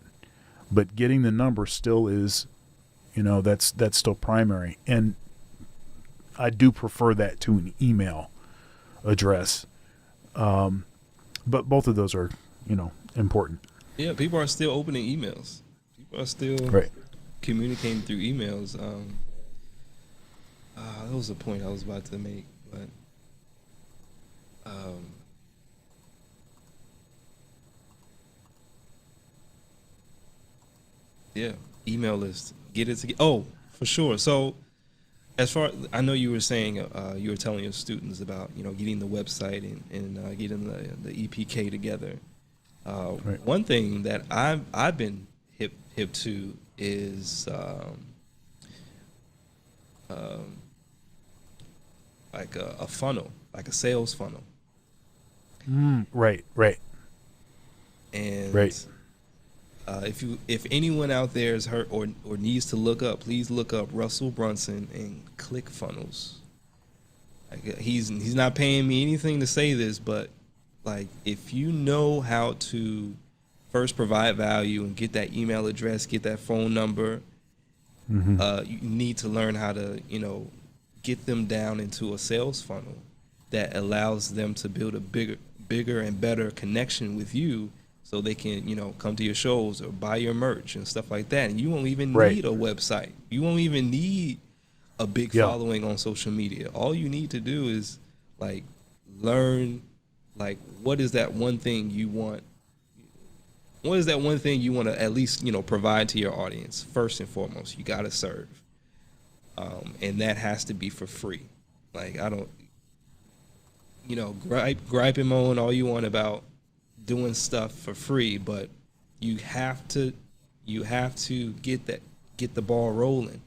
But getting the number still is, that's still primary. And I do prefer that to an email address. But both of those are, important. Yeah, people are still opening emails. People are still communicating through emails. That was the point I was about to make, but yeah, email list. Get it together. Oh, for sure. So, as far I know, you were saying you were telling your students about getting the website and getting the EPK together. One thing that I've been hip to is like a funnel, like a sales funnel. Right. And right. If anyone out there is hurt or needs to look up, please look up Russell Brunson and ClickFunnels. Like, he's not paying me anything to say this, but like, if you know how to first provide value and get that email address, get that phone number, you need to learn how to get them down into a sales funnel that allows them to build a bigger and better connection with you, so they can come to your shows or buy your merch and stuff like that. And you won't even need a website. You won't even need a big following on social media. All you need to do is like learn, like, what is that one thing you want? What is that one thing you want to at least provide to your audience? First and foremost, you got to serve, and that has to be for free. Like, I don't, gripe and moan all you want about doing stuff for free, but you have to get the ball rolling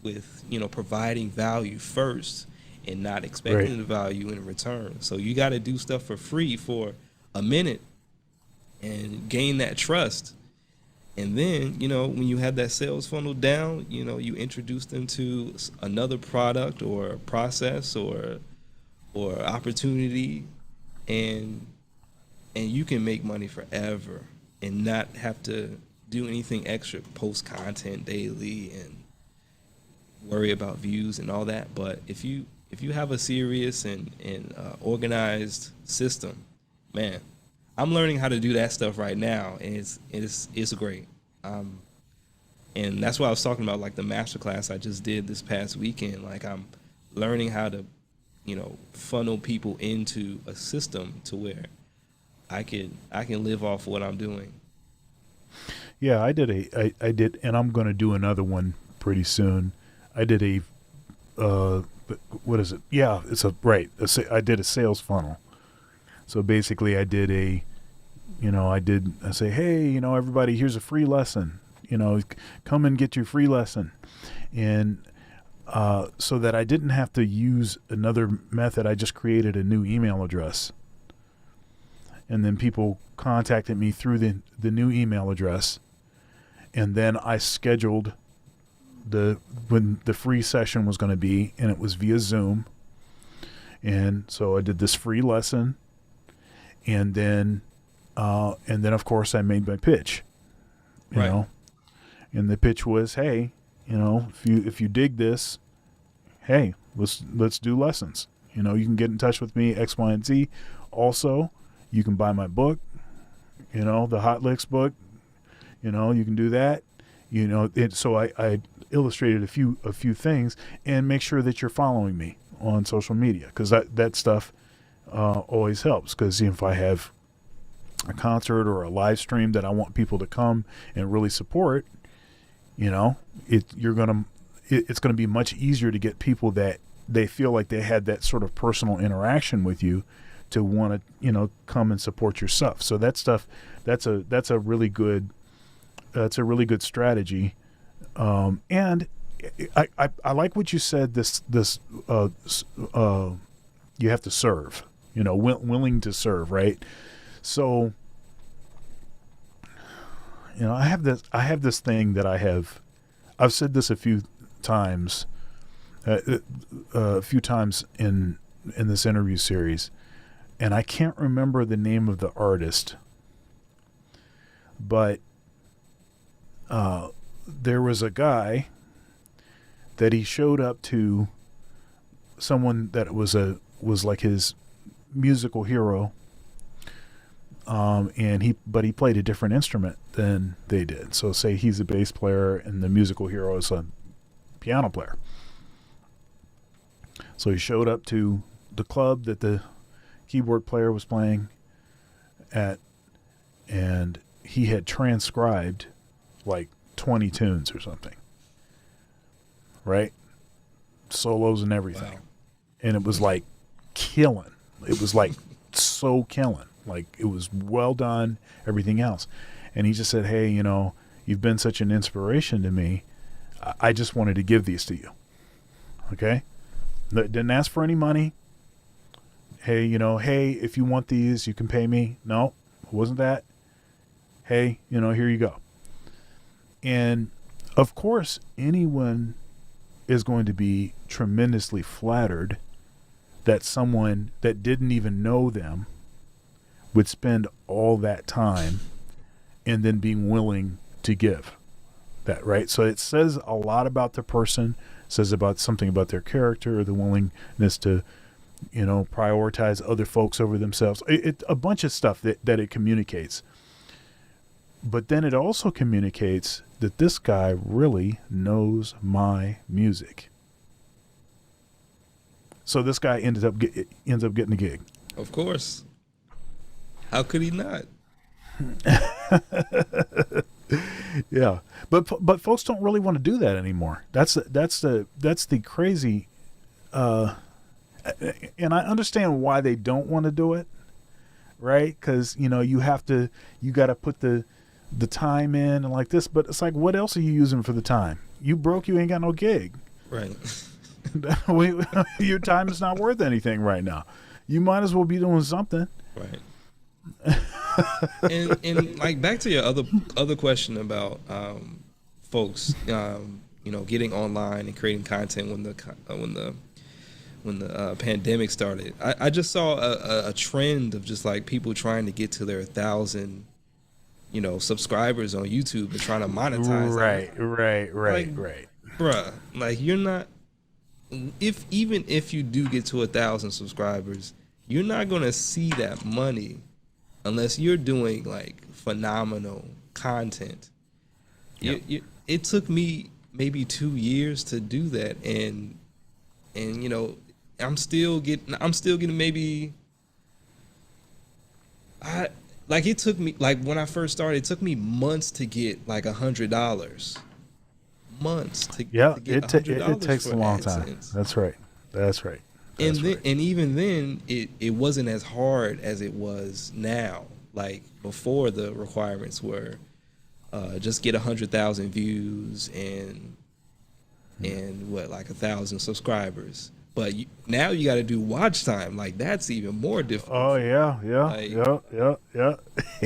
with providing value first and not expecting the value in return. So you got to do stuff for free for a minute and gain that trust, And then, when you have that sales funnel down, you introduce them to another product or process or opportunity, and you can make money forever and not have to do anything extra, post content daily and worry about views and all that. But if you have a serious and organized system, man, I'm learning how to do that stuff right now, and it's great. And that's why I was talking about, like, the masterclass I just did this past weekend. Like, I'm learning how to, funnel people into a system to where I can live off what I'm doing. Yeah, I did, and I'm going to do another one pretty soon. I did what is it? Yeah, I did a sales funnel. So basically I did I say, hey, everybody, here's a free lesson, come and get your free lesson. And so that I didn't have to use another method, I just created a new email address. And then people contacted me through the new email address. And then I scheduled when the free session was going to be, and it was via Zoom. And so I did this free lesson. And then of course I made my pitch, you know, and the pitch was, hey, if you dig this, hey, let's do lessons. You can get in touch with me, X, Y, and Z. Also, you can buy my book, the Hot Licks book, you can do that, so I illustrated a few things, and make sure that you're following me on social media, because that stuff always helps. Because if I have a concert or a live stream that I want people to come and really support, it's gonna be much easier to get people that they feel like they had that sort of personal interaction with you to want to come and support your stuff. So that stuff, that's a really good strategy. And I like what you said. You have to serve, willing to serve, right? So, I have this thing that I've said this a few times in this interview series, and I can't remember the name of the artist, but there was a guy that he showed up to someone that was like his musical hero, and he played a different instrument than they did. So say he's a bass player and the musical hero is a piano player. So he showed up to the club that the keyboard player was playing at, and he had transcribed like 20 tunes or something, right? Solos and everything. Wow. And it was like killing. It was like so killing. Like, it was well done, everything else. And he just said, hey, you've been such an inspiration to me. I just wanted to give these to you. Okay? Didn't ask for any money. Hey, hey, if you want these, you can pay me. No, it wasn't that. Hey, here you go. And of course, anyone is going to be tremendously flattered that someone that didn't even know them would spend all that time and then being willing to give that, right? So it says a lot about the person, says about something about their character, the willingness to, prioritize other folks over themselves. A bunch of stuff that it communicates. But then it also communicates that this guy really knows my music. So this guy ends up getting a gig. Of course. How could he not? Yeah, but folks don't really want to do that anymore. That's the crazy. And I understand why they don't want to do it, right? Because you got to put the time in and like this. But it's like, what else are you using for the time? You broke, you ain't got no gig. Right. Your time is not worth anything right now. You might as well be doing something. Right. And like back to your other question about folks, getting online and creating content when the pandemic started. I just saw a trend of just like people trying to get to their 1,000, subscribers on YouTube and trying to monetize. Right. Bruh, like you're not. Even if you do get to 1,000 subscribers, you're not gonna see that money unless you're doing like phenomenal content. Yep. It took me maybe 2 years to do that, and I'm still getting maybe. It took me, like when I first started, it took me months to get like $100. Months to get $100 it takes for a long AdSense. time. That's right. And even then, it wasn't as hard as it was now. Like before, the requirements were just get 100,000 views and what, like 1,000 subscribers. But now you got to do watch time. Like that's even more difficult. Oh yeah.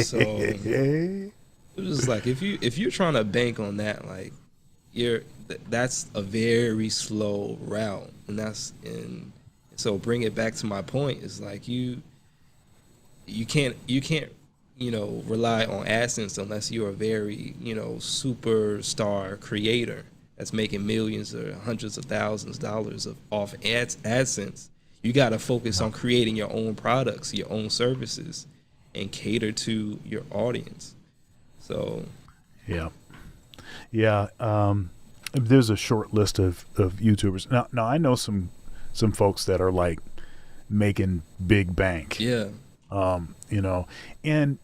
So it's just like if you're trying to bank on that, like that's a very slow route, and so bring it back to my point is like you can't rely on AdSense unless you're a very superstar creator that's making millions or hundreds of thousands of dollars off AdSense. You got to focus on creating your own products, your own services, and cater to your audience. So yeah. There's a short list of YouTubers. Now I know some folks that are like making big bank. yeah, and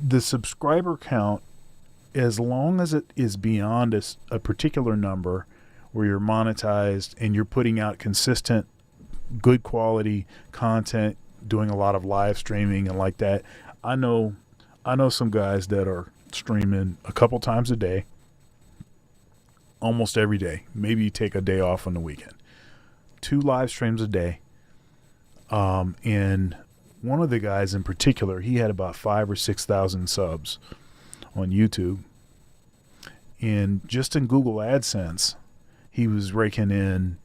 the subscriber count, as long as it is beyond a particular number where you're monetized and you're putting out consistent, good quality content, doing a lot of live streaming and like that. I know some guys that are streaming a couple times a day, almost every day. Maybe you take a day off on the weekend. 2 live streams a day. And one of the guys in particular, he had about 5,000 or 6,000 subs on YouTube. And just in Google AdSense, he was raking in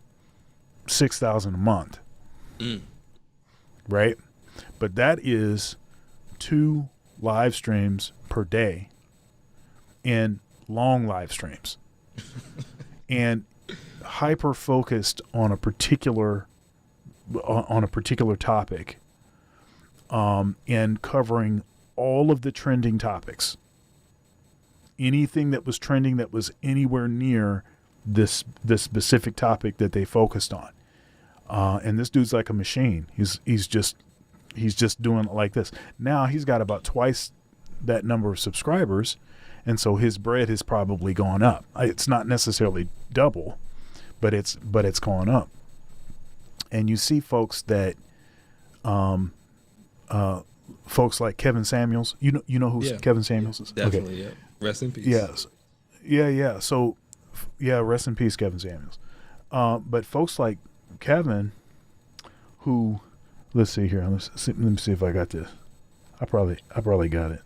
6,000 a month. Right? But that is 2 live streams per day and long live streams. And hyper focused on a particular topic, and covering all of the trending topics. Anything that was trending that was anywhere near this specific topic that they focused on. And this dude's like a machine. He's just doing it like this. Now he's got about twice that number of subscribers, and so his bread has probably gone up. It's not necessarily double, but it's gone up. And you see folks that, folks like Kevin Samuels. You know who Kevin Samuels is? Definitely. Okay. Yeah. Rest in peace. Yes. Yeah. So, rest in peace, Kevin Samuels. But folks like Kevin, who, let's see here. Let me see if I got this. I probably got it.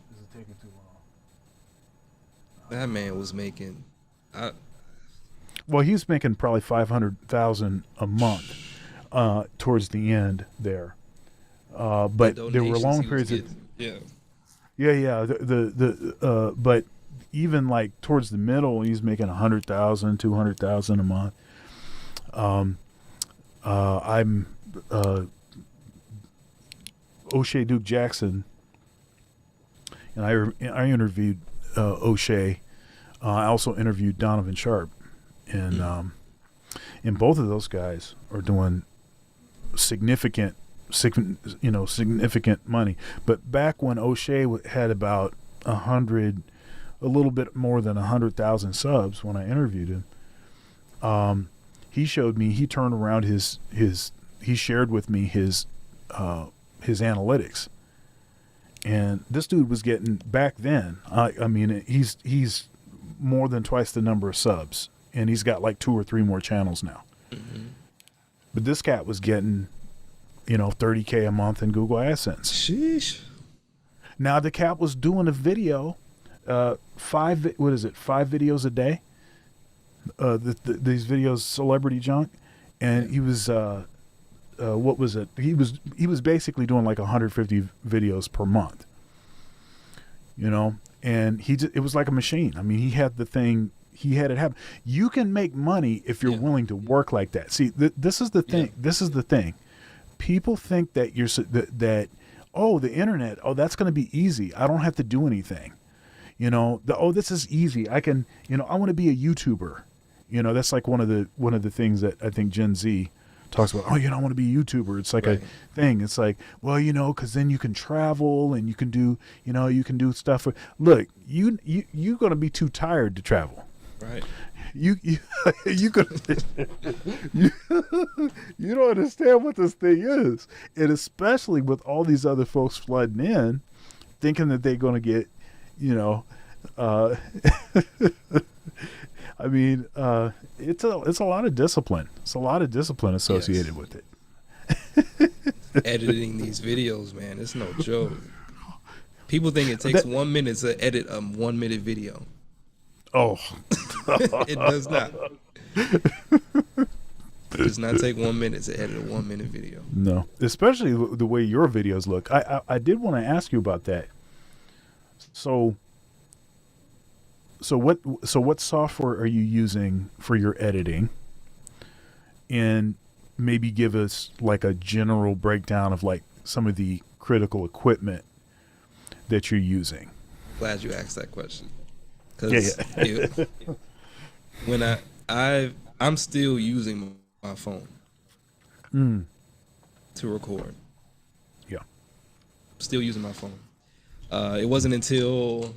Is it taking too long? That man was making. Well, he's making probably 500,000 a month towards the end there. But there were long periods of but even like towards the middle, he's making 100,000, 200,000 a month. I'm O'Shea Duke Jackson, and I interviewed O'Shea. I also interviewed Donovan Sharp, and both of those guys are doing significant money. But back when O'Shea had about 100, a little bit more than 100,000 subs when I interviewed him, he showed me. He turned around he shared with me his analytics, and this dude was getting, back then. I mean, he's more than twice the number of subs, and he's got like 2 or 3 more channels now. But this cat was getting, $30K a month in Google AdSense. Sheesh. Now the cat was doing a video, 5 videos a day. These videos, celebrity junk, and he was, what was it? He was basically doing like 150 videos per month. And it was like a machine. I mean, he had the thing. He had it happen. You can make money if you're willing to work like that. See, this is the thing. Yeah. This is the thing. People think that the internet, that's going to be easy. I don't have to do anything. This is easy. I can, I want to be a YouTuber. That's like one of the things that I think Gen Z talks about. I want to be a YouTuber. It's like a thing. It's like, well, because then you can travel and you can do, you can do stuff. Look, you're going to be too tired to travel. Right. You could you don't understand what this thing is, and especially with all these other folks flooding in, thinking that they're going to get, I mean, it's a lot of discipline. It's a lot of discipline associated with it. Editing these videos, man, it's no joke. People think it takes 1 minute to edit a 1 minute video. Oh, it does not. It does not take 1 minute to edit a 1 minute video. No, especially the way your videos look. I did want to ask you about that. So what software are you using for your editing? And maybe give us like a general breakdown of like some of the critical equipment that you're using. Glad you asked that question. Because when I'm still using my phone to record. Yeah. Still using my phone. It wasn't until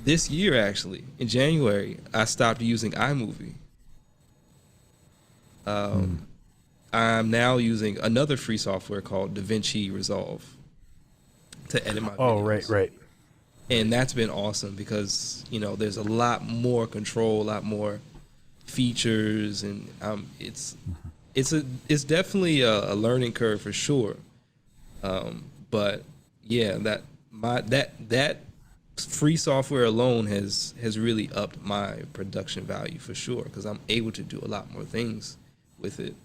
this year, actually, in January, I stopped using iMovie. I'm now using another free software called DaVinci Resolve to edit my videos. Oh, right. And that's been awesome because, there's a lot more control, a lot more features, and it's definitely a learning curve for sure. But yeah, that free software alone has really upped my production value for sure because I'm able to do a lot more things with it.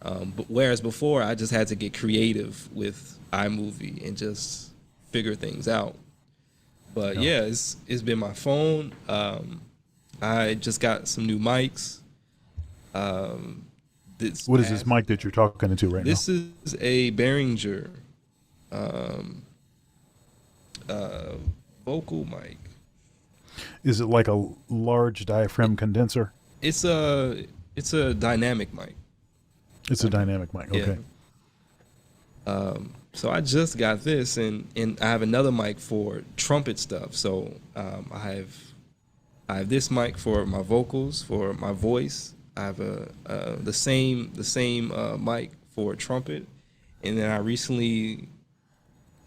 But whereas before I just had to get creative with iMovie and just figure things out. But yeah, it's been my phone. I just got some new mics. What is this mic that you're talking into right now? This is a Behringer vocal mic. Is it like a large diaphragm condenser? It's a dynamic mic. It's a dynamic mic. Okay. Yeah. So I just got this, and I have another mic for trumpet stuff. So I have this mic for my vocals, for my voice. I have the same mic for trumpet, and then I recently,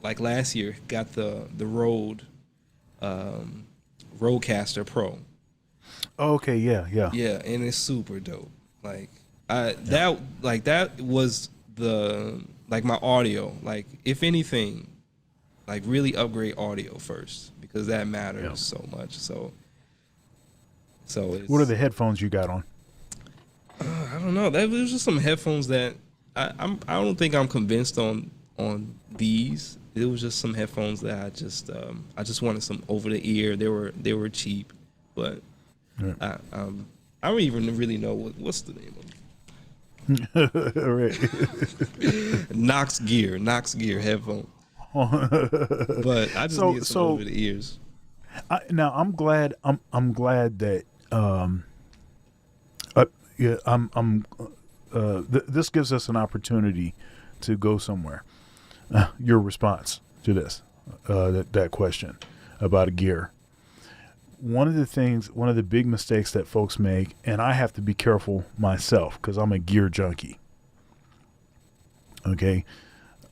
like last year, got the Rode Rodecaster Pro. Okay, yeah. Yeah, and it's super dope. That was my audio. Like, if anything, like really upgrade audio first because that matters so much. So what are the headphones you got on? I don't know. There's just some headphones that I don't think I'm convinced on these. It was just some headphones that I just wanted some over the ear. They were cheap, but I don't even really know what's the name of them. Right. Knox Gear headphone. But I just need some over the ears. Now I'm glad that this gives us an opportunity to go somewhere. Your response to this, that question about a gear. One of the big mistakes that folks make, and I have to be careful myself because I'm a gear junkie. Okay.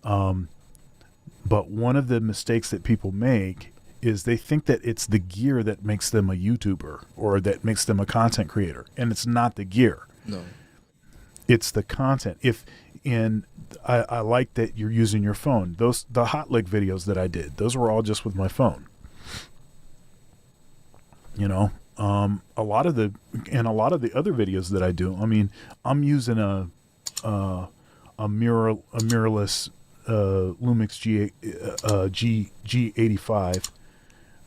But one of the mistakes that people make is they think that it's the gear that makes them a YouTuber or that makes them a content creator, and it's not the gear. No. It's the content. I like that you're using your phone. The hot lick videos that I did, those were all just with my phone. You know, a lot of the other videos that I do, I mean, I'm using a mirrorless Lumix G85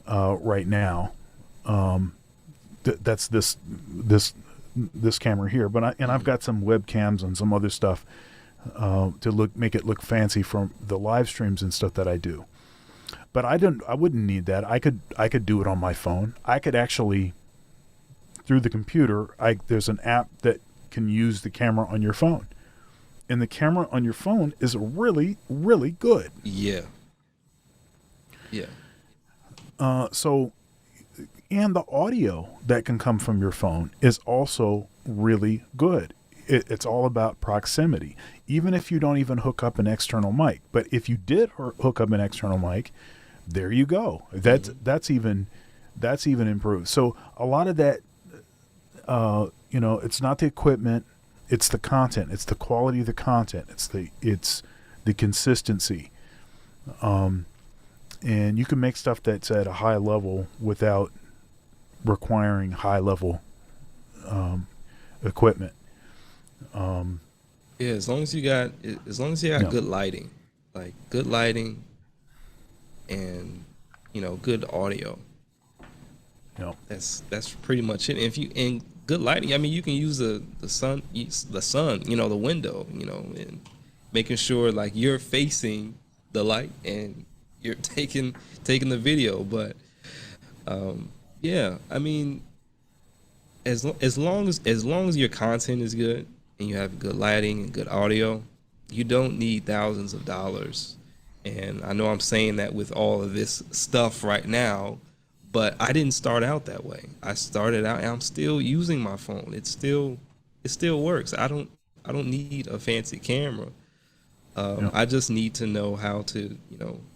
right now. That's this camera here, but I've got some webcams and some other stuff to make it look fancy from the live streams and stuff that I do. But I wouldn't need that. I could do it on my phone. I could actually, through the computer, there's an app that can use the camera on your phone. And the camera on your phone is really, really good. Yeah. Yeah. And the audio that can come from your phone is also really good. It's all about proximity. Even if you don't even hook up an external mic, but if you did hook up an external mic, there you go. That's even improved. So a lot of that, it's not the equipment, it's the content, it's the quality of the content, it's the consistency. And you can make stuff that's at a high level without requiring high level equipment. Yeah, as long as you got good lighting, like good lighting and good audio. No. That's pretty much it. And good lighting, I mean, you can use the sun, the window, and making sure like you're facing the light and you're taking the video. But yeah, I mean, as long as your content is good and you have good lighting and good audio, you don't need thousands of dollars. And I know I'm saying that with all of this stuff right now, but I didn't start out that way. I started out, and I'm still using my phone. It still works. I don't need a fancy camera. I just need to know how to,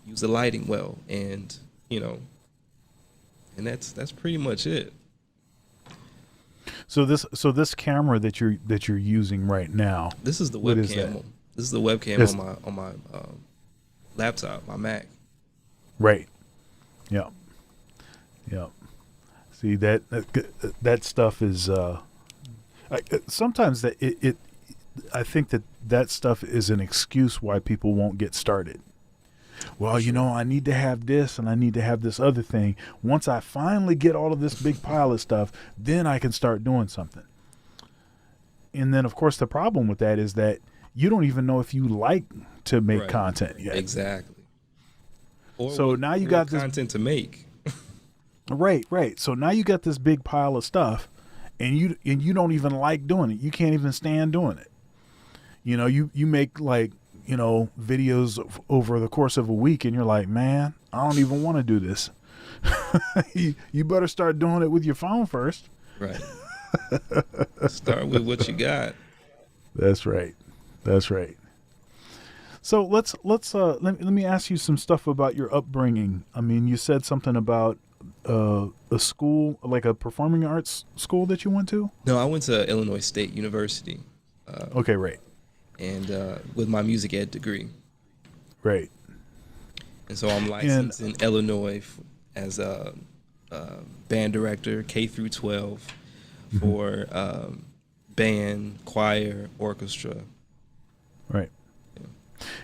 use the lighting well, and and that's pretty much it. So this camera that you're using right now. This is the what is webcam. that? This is the webcam on my laptop, my Mac. Right. Yeah. Yeah. See that stuff is sometimes that I think that stuff is an excuse why people won't get started. Well, I need to have this and I need to have this other thing. Once I finally get all of this big pile of stuff, then I can start doing something. And then, of course, the problem with that is that you don't even know if you like to make content yet. Exactly. Or so now you got this content to make. Right. So now you got this big pile of stuff, and you don't even like doing it. You can't even stand doing it. You make videos over the course of a week, and you're like, man, I don't even want to do this. You better start doing it with your phone first. Right. Start with what you got. That's right. So let me ask you some stuff about your upbringing. I mean, you said something about a school, like a performing arts school that you went to? No, I went to Illinois State University. Okay, right. And with my music ed degree. Right. And so I'm licensed in Illinois as a band director, K through 12, for band, choir, orchestra. Right. Yeah.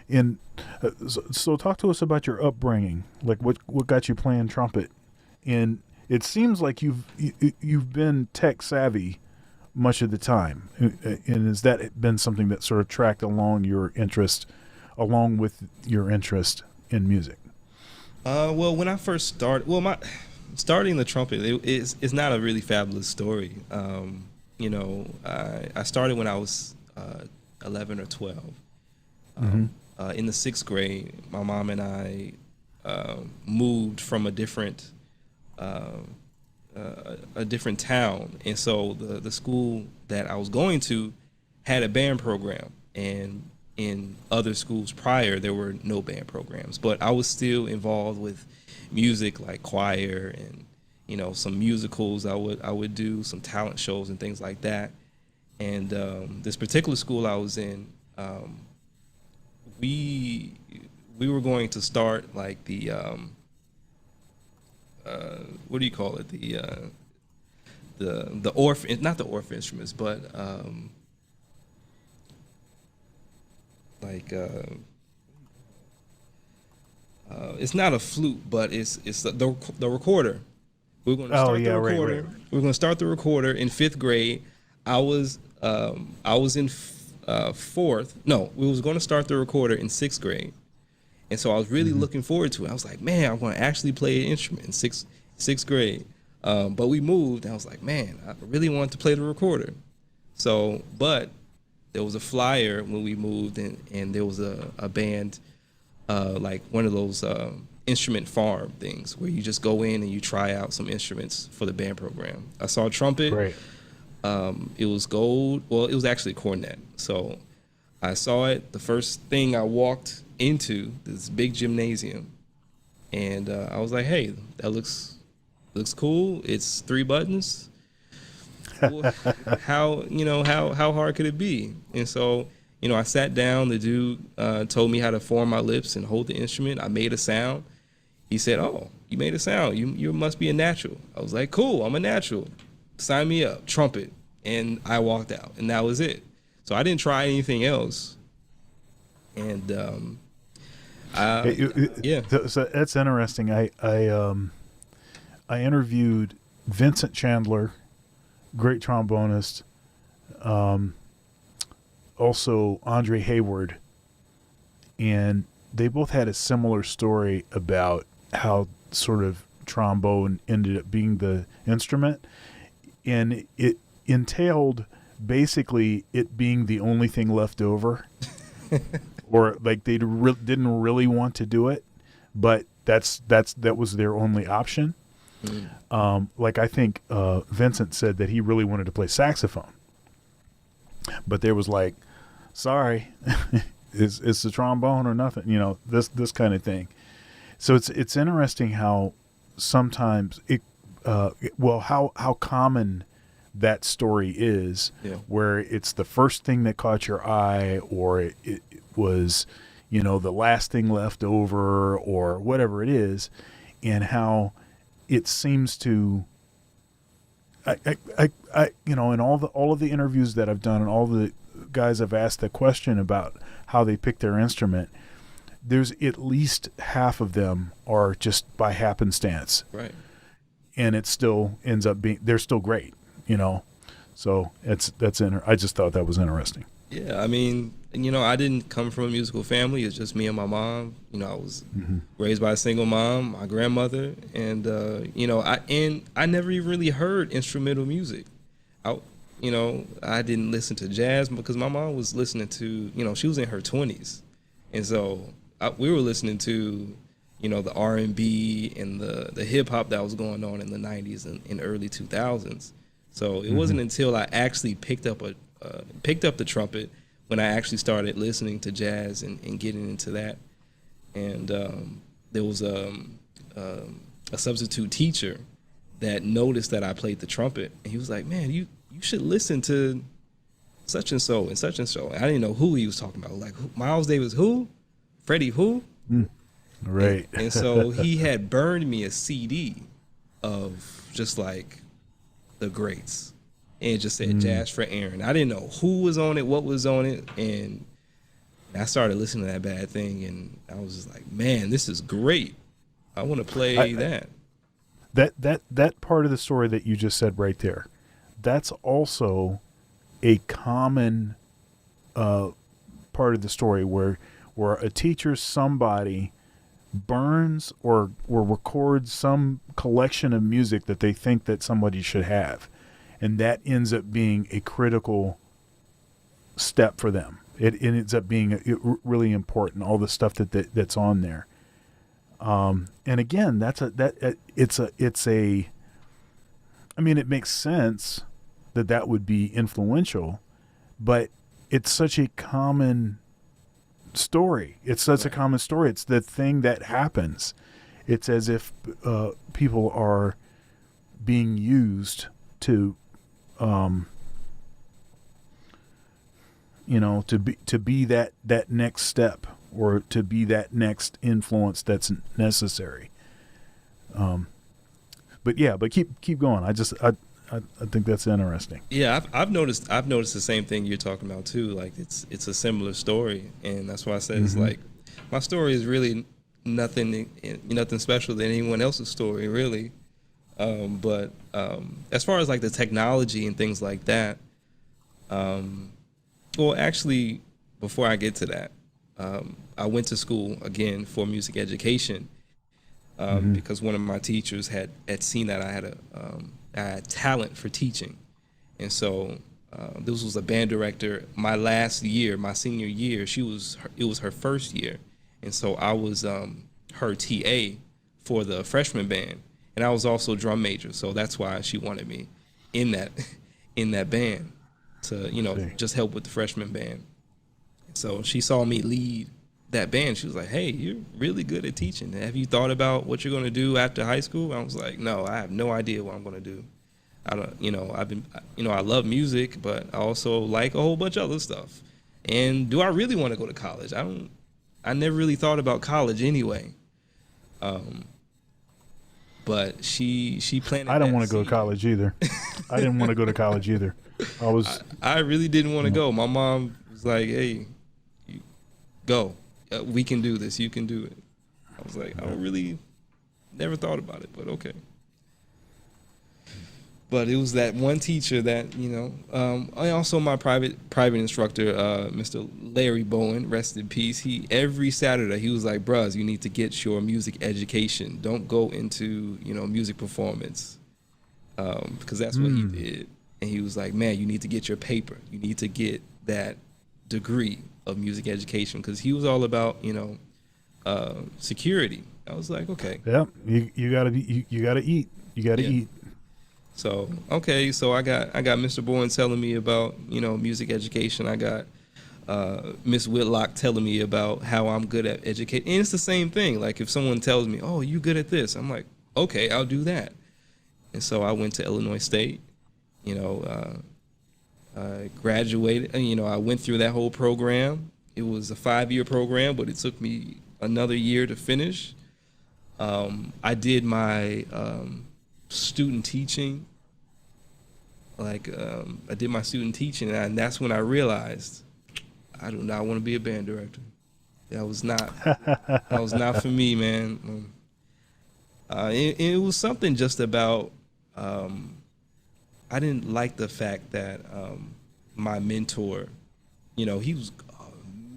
And so talk to us about your upbringing. Like what got you playing trumpet? And it seems like you've been tech savvy much of the time. And has that been something that sort of tracked along with your interest in music? Well, when I first started, starting the trumpet is not a really fabulous story. I started when I was 11 or 12. In the 6th grade, my mom and I moved from a different town, and so the school that I was going to had a band program, and in other schools prior there were no band programs, but I was still involved with music like choir and some musicals. I would do some talent shows and things like that. And this particular school I was in, we were going to start like the what do you call it, the orphan, not the orphan instruments, but like it's not a flute, but it's the recorder. We're going to start the recorder. Right. We're going to start the recorder in 5th grade. I was in 4th. No, we was going to start the recorder in 6th grade, and so I was really looking forward to it. I was like, man, I'm going to actually play an instrument in sixth grade. But we moved, and I was like, man, I really wanted to play the recorder. So, but there was a flyer when we moved, and there was a band, like one of those instrument farm things where you just go in and you try out some instruments for the band program. I saw a trumpet. Right. It was gold. Well, it was actually a cornet. So I saw it. The first thing I walked into this big gymnasium, and I was like, hey, that looks cool. It's 3 buttons. Well, how hard could it be? And so, I sat down. The dude told me how to form my lips and hold the instrument. I made a sound. He said, oh, you made a sound. You must be a natural. I was like, cool, I'm a natural. Sign me up, trumpet. And I walked out, and that was it. So I didn't try anything else. And yeah. So that's interesting. I interviewed Vincent Chandler, great trombonist, also Andre Hayward, and they both had a similar story about how sort of trombone ended up being the instrument, and it entailed basically it being the only thing left over, or like they didn't really want to do it, but that was their only option. Like I think Vincent said that he really wanted to play saxophone, but there was like, sorry, it's the trombone or nothing, this kind of thing. So it's interesting how sometimes how common that story is, where it's the first thing that caught your eye, or it was, the last thing left over, or whatever it is, and how it seems to, in all of the interviews that I've done and all the guys I've asked the question about how they pick their instrument, there's at least half of them are just by happenstance. Right. And it still ends up being, they're still great, So I just thought that was interesting. Yeah, I mean, I didn't come from a musical family. It's just me and my mom. I was raised by a single mom, my grandmother, and I never even really heard instrumental music. I didn't listen to jazz because my mom was listening to, she was in her 20s, and so we were listening to, the R&B and the hip hop that was going on in the 90s and early 2000s. So it wasn't until I actually picked up the trumpet when I actually started listening to jazz and getting into that. And there was a substitute teacher that noticed that I played the trumpet, and he was like, man, you should listen to such and so and such and so. And I didn't know who he was talking about. Like, Miles Davis who? Freddie who? Right. And so he had burned me a CD of just like the greats, and just said Jazz for Aaron. I didn't know who was on it, what was on it, and I started listening to that bad thing, and I was just like, man, this is great. I want to play that. That part of the story that you just said right there, that's also a common part of the story where a teacher, somebody burns or records some collection of music that they think that somebody should have, and that ends up being a critical step for them. It ends up being really important, all the stuff that's on there. And again, it makes sense that would be influential, but it's such a common story. It's such a common story. It's the thing that happens. it's as if people are being used to to be that next step, or to be that next influence that's necessary. But keep going. I think that's interesting. Yeah, I've noticed the same thing you're talking about too. Like it's a similar story, and that's why I said it's like my story is really nothing special than anyone else's story, really. But as far as like the technology and things like that, well, actually, before I get to that, I went to school again for music education because one of my teachers had seen that I had talent for teaching, and so this was a band director. My last year, my senior year, it was her first year, and so I was her TA for the freshman band, and I was also drum major, so that's why she wanted me in that band to just help with the freshman band. So she saw me lead that band. She was like, "Hey, you're really good at teaching. Have you thought about what you're going to do after high school?" I was like, "No, I have no idea what I'm going to do. I don't, I love music, but I also like a whole bunch of other stuff. And do I really want to go to college? I never really thought about college anyway." But she planted. I don't want to go to college either. I didn't want to go to college either. I really didn't want to go. My mom was like, "Hey, go. We can do this. You can do it." I was like, I don't really, never thought about it, but okay. But it was that one teacher that, I also my private instructor, Mr. Larry Bowen, rest in peace. He every Saturday he was like, "Bruh, you need to get your music education. Don't go into music performance, because that's what he did." And he was like, "Man, you need to get your paper. You need to get that degree of music education," because he was all about security. I was like, okay. Yeah, you gotta eat. You gotta eat. So okay, so I got Mr. Bowen telling me about music education. I got Miss Whitlock telling me about how I'm good at educating. And it's the same thing. Like if someone tells me, "Oh, you good at this," I'm like, okay, I'll do that. And so I went to Illinois State. I graduated. I went through that whole program. It was a 5-year program, but it took me another year to finish. I did my student teaching. I did my student teaching, and that's when I realized I do not want to be a band director. That was not for me, man. It was something just about I didn't like the fact that my mentor, he was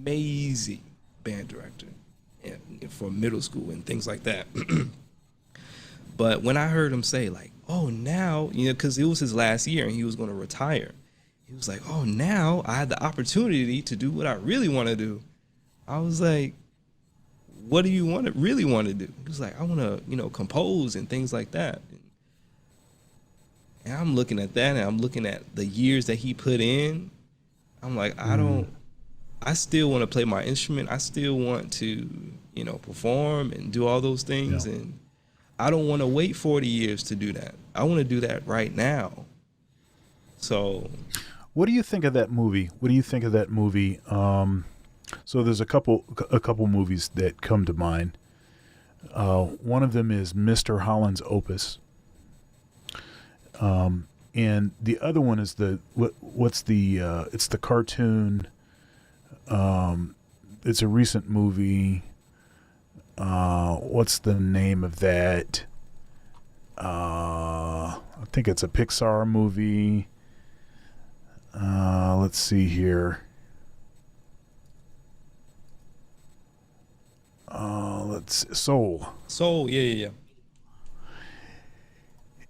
amazing band director for middle school and things like that. But when I heard him say like, "Oh, now," because it was his last year and he was going to retire, he was like, "Oh, now I had the opportunity to do what I really want to do." I was like, "What do you really want to do?" He was like, "I want to, compose and things like that." And I'm looking at that, and I'm looking at the years that he put in. I'm like, I still want to play my instrument. I still want to, perform and do all those things. Yeah. And I don't want to wait 40 years to do that. I want to do that right now. So what do you think of that movie? So there's a couple movies that come to mind. One of them is Mr. Holland's Opus. And the other one is it's the cartoon. It's a recent movie. What's the name of that? I think it's a Pixar movie. Let's see here. Soul. Soul, yeah.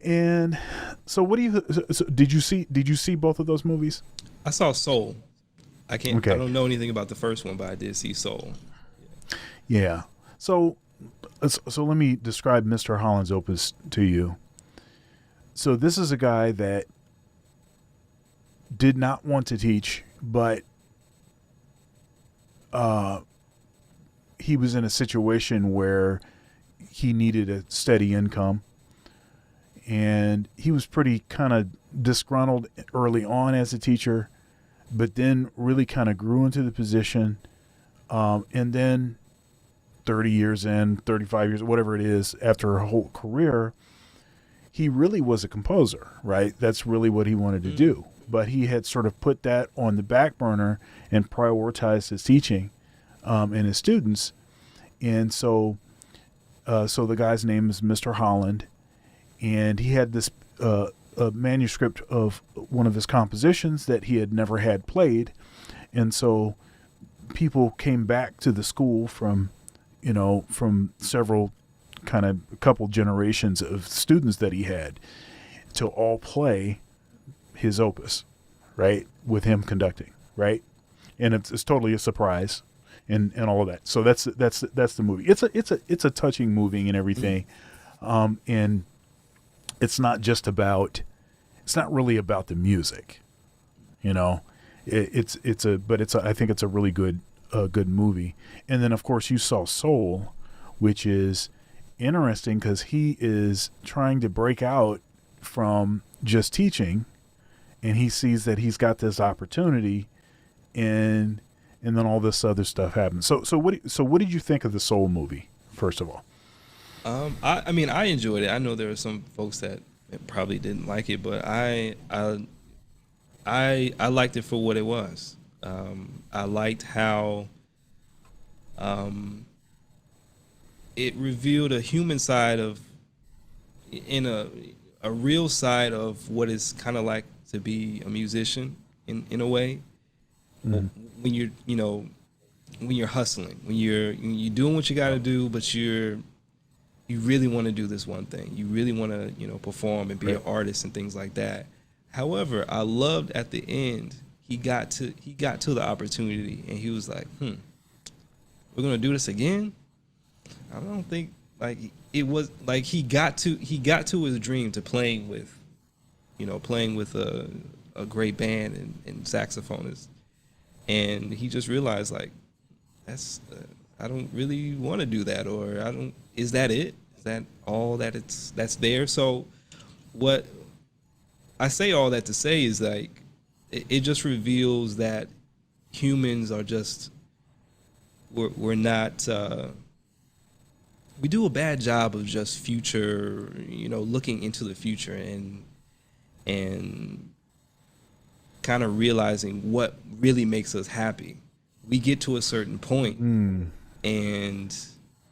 And so, did you see both of those movies? I saw Soul. I don't know anything about the first one, but I did see Soul. Yeah. So let me describe Mr. Holland's Opus to you. So this is a guy that did not want to teach, but he was in a situation where he needed a steady income, and he was pretty kind of disgruntled early on as a teacher, but then really kind of grew into the position. And then 30 years in, 35 years, whatever it is, after a whole career, he really was a composer, right? That's really what he wanted to do. But he had sort of put that on the back burner and prioritized his teaching and his students. And so the guy's name is Mr. Holland, and he had this a manuscript of one of his compositions that he had never had played. And so people came back to the school from several kind of a couple generations of students that he had to all play his opus, right? With him conducting, right? And it's totally a surprise and all of that. So that's the movie. It's a touching movie and everything. And it's not really about the music, I think it's a really good movie. And then of course you saw Soul, which is interesting because he is trying to break out from just teaching, and he sees that he's got this opportunity, and then all this other stuff happens. So what did you think of the Soul movie, first of all? I mean, I enjoyed it. I know there are some folks that probably didn't like it, but I liked it for what it was. I liked how it revealed a human side a real side of what it's kind of like to be a musician in a way. Mm-hmm. When you're hustling, when you're doing what you got to do, but you really want to do this one thing. You really want to, perform and be an artist and things like that. However, I loved at the end, he got to the opportunity and he was like, we're going to do this again? I don't think it was like he got to his dream to playing with a great band and saxophonist. And he just realized that's I don't really want to do that, or is that it? Is that all that's there? So what I say all that to say is it just reveals that humans are just, we're not, we do a bad job of just future, looking into the future and kind of realizing what really makes us happy. We get to a certain point and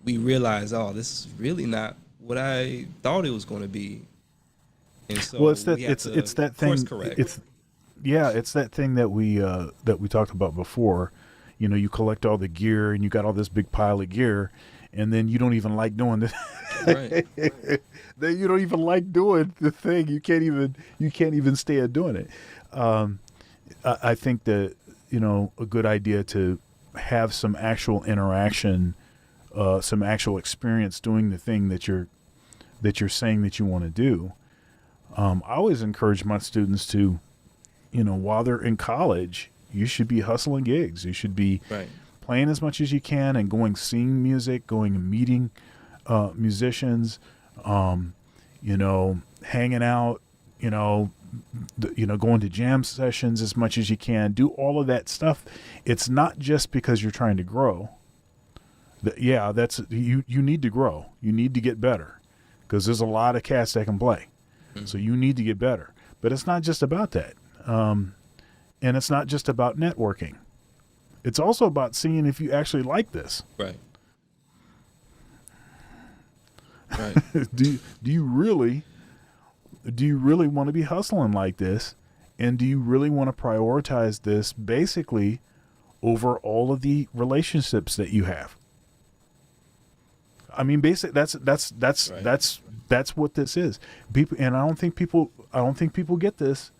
we realize, oh, this is really not what I thought it was going to be. And so well, it's that thing. Correct. It's that thing that we talked about before. You collect all the gear and you got all this big pile of gear, and then you don't even like doing this. Right. Then you don't even like doing the thing. You can't even stay at doing it. I think that a good idea to have some actual interaction, some actual experience doing the thing that you're saying that you want to do. I always encourage my students to, while they're in college, you should be hustling gigs. You should be playing as much as you can and seeing music, going and meeting musicians, hanging out, going to jam sessions as much as you can. Do all of that stuff. It's not just because you're trying to grow. That's you need to grow. You need to get better because there's a lot of cats that can play. So you need to get better. But it's not just about that. And it's not just about networking. It's also about seeing if you actually like this. Right. Do you really want to be hustling like this? And do you really want to prioritize this basically over all of the relationships that you have? I mean, that's what this is. People, and I don't think people get this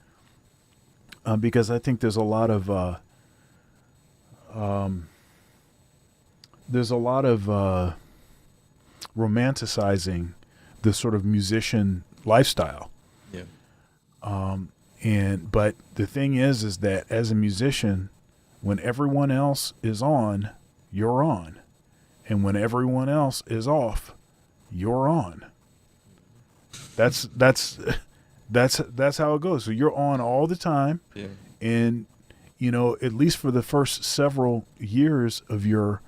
because I think there's a lot of romanticizing the sort of musician lifestyle. Yeah. But the thing is that as a musician, when everyone else is on, you're on. And when everyone else is off, you're on. That's how it goes. So you're on all the time, Yeah. and at least for the first several years of your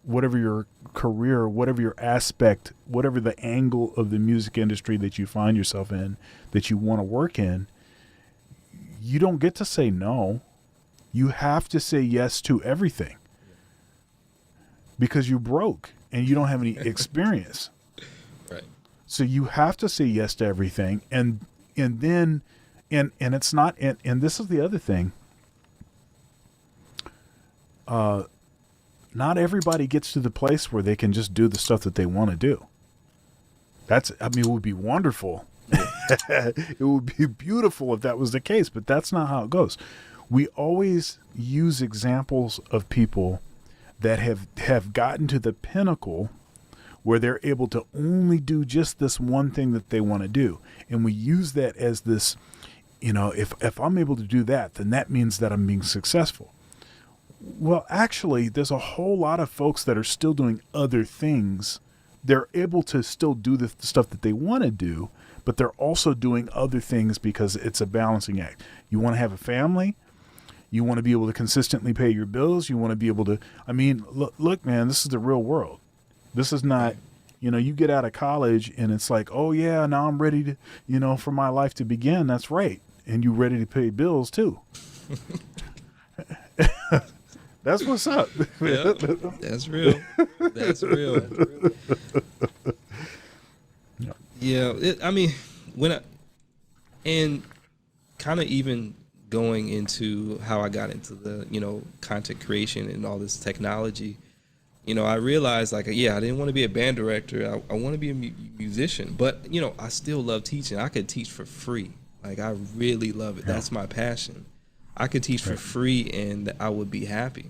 whatever your career, whatever your aspect, whatever the angle of the music industry that you find yourself in, that you want to work in, you don't get to say no. You have to say yes to everything because you're broke and you don't have any experience. Right. So you have to say yes to everything, and then it's not, and this is the other thing. Not everybody gets to the place where they can just do the stuff that they want to do. It would be wonderful. It would be beautiful if that was the case, but that's not how it goes. We always use examples of people that have gotten to the pinnacle where they're able to only do just this one thing that they want to do. And we use that as this, if I'm able to do that, then that means that I'm being successful. Well, actually, there's a whole lot of folks that are still doing other things. They're able to still do the stuff that they want to do, but they're also doing other things because it's a balancing act. You want to have a family. You want to be able to consistently pay your bills. You want to be able to, look, man, this is the real world. This is not, you get out of college and it's like, oh yeah, now I'm ready to, for my life to begin. That's right. And you ready to pay bills too. That's what's up. Yeah, that's real. That's real. Yeah, and kind of even going into how I got into the, content creation and all this technology, I realized I didn't want to be a band director. I want to be a musician, but, I still love teaching. I could teach for free. Like, I really love it. Yeah. That's my passion. I could teach for free and I would be happy.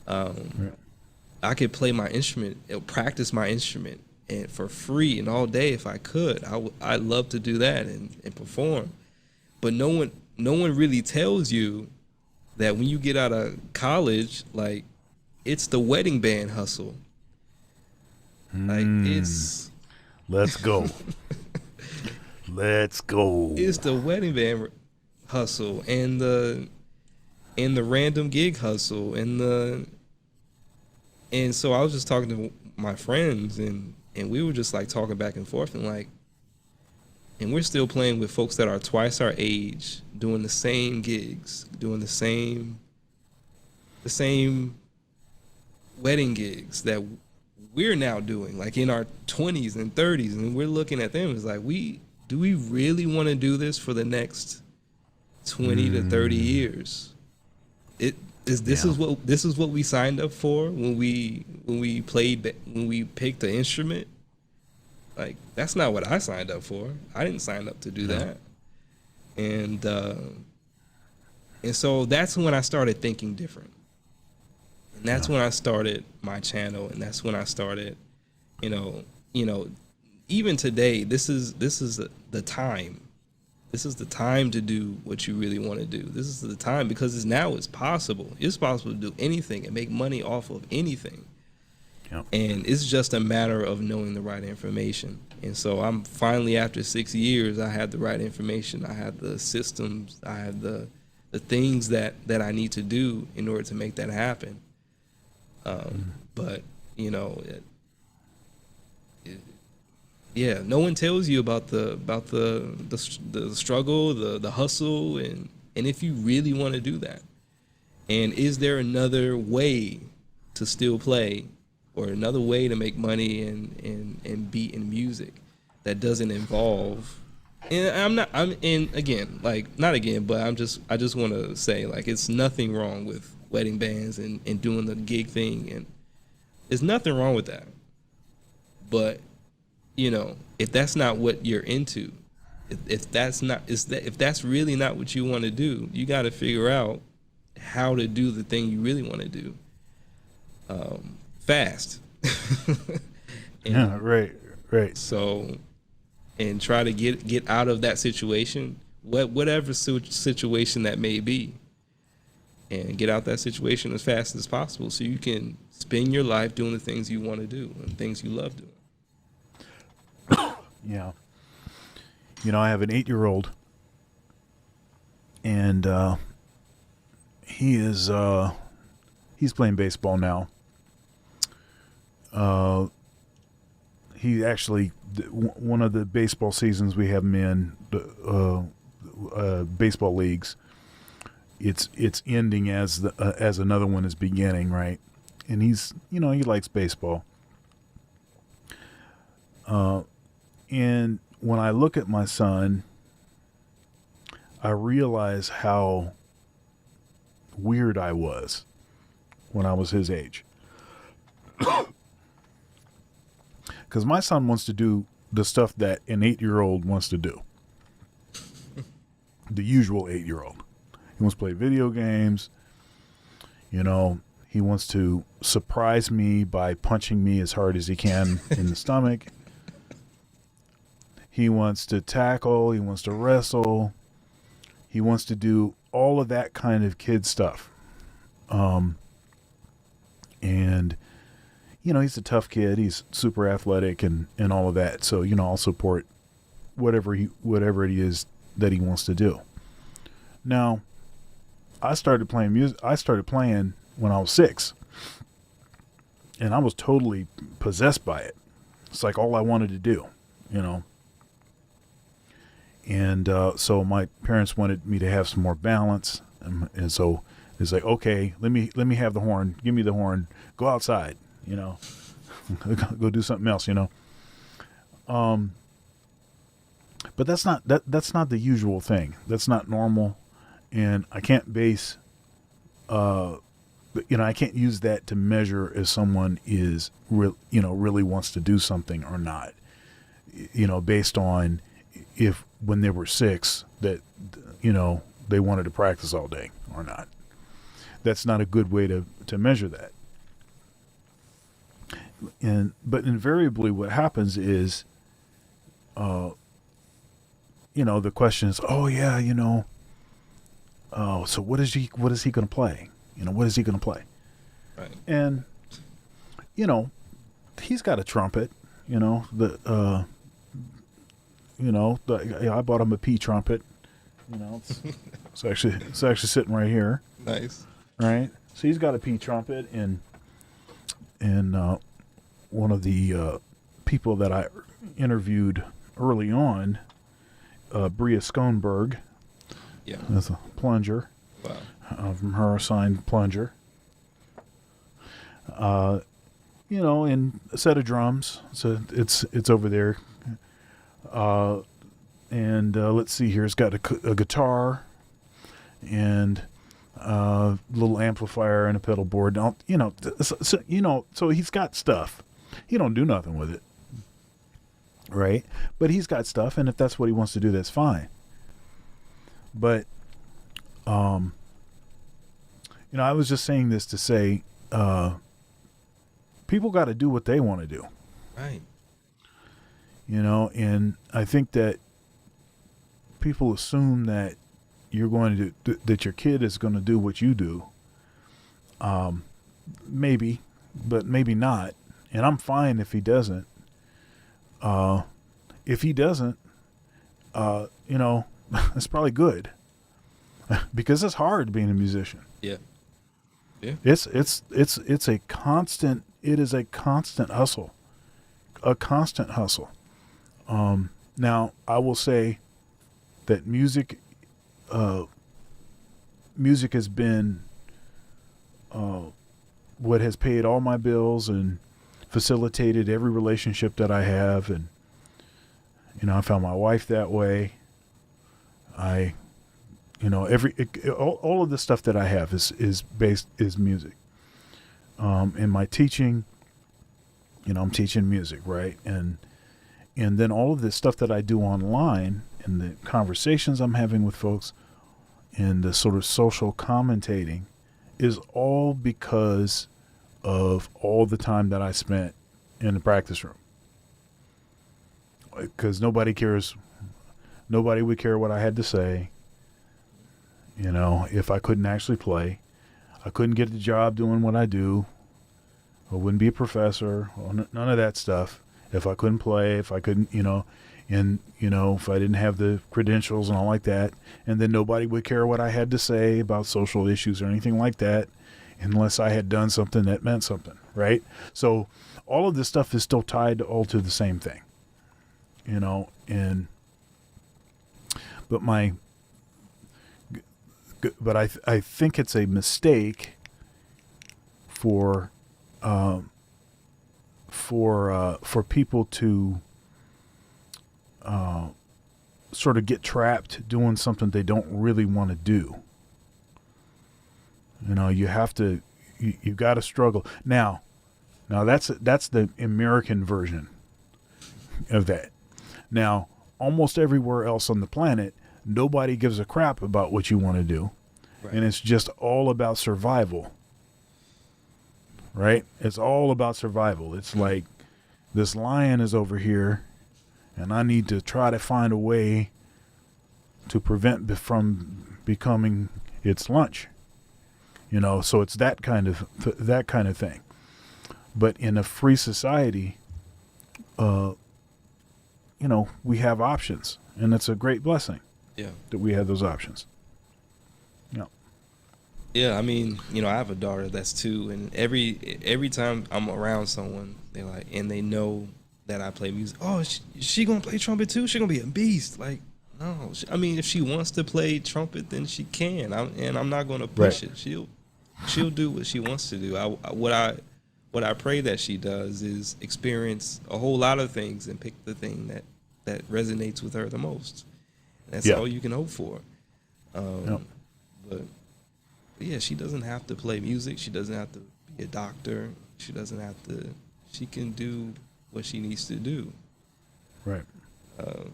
I could play my instrument, practice my instrument, and for free and all day if I could. I'd love to do that and perform. But no one really tells you that when you get out of college, like, it's the wedding band hustle. Like, it's... Let's go. Let's go. It's the wedding band hustle and the random gig hustle and so I was just talking to my friends and we were just like talking back and forth and we're still playing with folks that are twice our age, doing the same gigs, doing the same wedding gigs that we're now doing, like in our 20s and 30s, and we're looking at them as like, do we really want to do this for the next 20 to 30 years? This is what we signed up for when we picked the instrument. Like, that's not what I signed up for. I didn't sign up to do that. And so that's when I started thinking different. And that's when I started my channel, and that's when I started, even today, this is the time. This is the time to do what you really want to do. This is the time because it's possible. It's possible to do anything and make money off of anything. Yep. And it's just a matter of knowing the right information. And so I'm finally, after 6 years, I had the right information. I had the systems. I had the things that I need to do in order to make that happen. But, no one tells you about the struggle, the hustle, and if you really want to do that. And is there another way to still play, or another way to make money and be in music that doesn't involve? And I just want to say, like, it's nothing wrong with wedding bands and doing the gig thing, and there's nothing wrong with that. But if that's not what you're into, if that's really not what you want to do, you got to figure out how to do the thing you really want to do fast. Right. So, and try to get out of that situation, whatever situation that may be, and get out that situation as fast as possible so you can spend your life doing the things you want to do and things you love doing. Yeah. You know, I have an 8-year-old, and he's playing baseball now. He actually, one of the baseball seasons we have him in, baseball leagues, it's ending as another one is beginning, right? And he's, he likes baseball. And when I look at my son, I realize how weird I was when I was his age. Because my son wants to do the stuff that an 8-year-old wants to do. The usual 8-year-old. He wants to play video games. He wants to surprise me by punching me as hard as he can in the stomach. He wants to tackle. He wants to wrestle. He wants to do all of that kind of kid stuff. And, he's a tough kid. He's super athletic and all of that. So, I'll support whatever it is that he wants to do. Now, I started playing music. I started playing when I was 6. And I was totally possessed by it. It's like all I wanted to do, And so my parents wanted me to have some more balance. And so it's like, okay, let me have the horn. Give me the horn. Go outside, go do something else, But that's not the usual thing. That's not normal. And I can't base, I can't use that to measure if someone is really wants to do something or not, based on if when they were 6 that, they wanted to practice all day or not. That's not a good way to measure that. But invariably what happens is, the question is, oh yeah, so what is he going to play? What is he going to play? Right. And, he's got a trumpet, I bought him a P trumpet, it's actually sitting right here. Nice. Right. So he's got a P trumpet, and one of the people that I interviewed early on, Bria Schoenberg, Yeah. as a plunger, Wow. from her assigned plunger. And a set of drums. So it's over there. And let's see here. It's got a guitar and little amplifier and a pedal board. So he's got stuff. He don't do nothing with it, right? But he's got stuff, and if that's what he wants to do, that's fine. But, I was just saying this to say, people got to do what they want to do. Right. And I think that people assume that you're going to that your kid is going to do what you do. Maybe, but maybe not. And I'm fine if he doesn't. If he doesn't, it's probably good because it's hard being a musician. Yeah. Yeah. It's a constant. It is a constant hustle. A constant hustle. Now I will say that music has been what has paid all my bills and facilitated every relationship that I have, and I found my wife that way. All of the stuff that I have is music. In my teaching, I'm teaching music, right? And then all of the stuff that I do online and the conversations I'm having with folks and the sort of social commentating is all because of all the time that I spent in the practice room. Because nobody would care what I had to say. If I couldn't actually play, I couldn't get the job doing what I do. I wouldn't be a professor, none of that stuff. If I couldn't play, if I couldn't, and if I didn't have the credentials and all like that, and then nobody would care what I had to say about social issues or anything like that unless I had done something that meant something, right? So all of this stuff is still tied all to the same thing, and but I think it's a mistake for people to sort of get trapped doing something they don't really want to do. You have to, you've got to struggle. Now that's the American version of that. Now, almost everywhere else on the planet, nobody gives a crap about what you want to do. Right. And it's just all about survival. Right? It's all about survival. It's like this lion is over here and I need to try to find a way to prevent from becoming its lunch. So it's that kind of thing. But in a free society, we have options, and it's a great blessing. Yeah. That we have those options. Yeah. Yeah, I mean, I have a daughter that's 2, and every time I'm around someone, they know that I play music. Oh, she gonna play trumpet too? She gonna be a beast? Like, no. If she wants to play trumpet, then she can. I'm not gonna push it. She'll do what she wants to do. What I pray that she does is experience a whole lot of things and pick the thing that resonates with her the most. That's all you can hope for. But yeah, she doesn't have to play music. She doesn't have to be a doctor. She doesn't have to. She can do what she needs to do. Right. I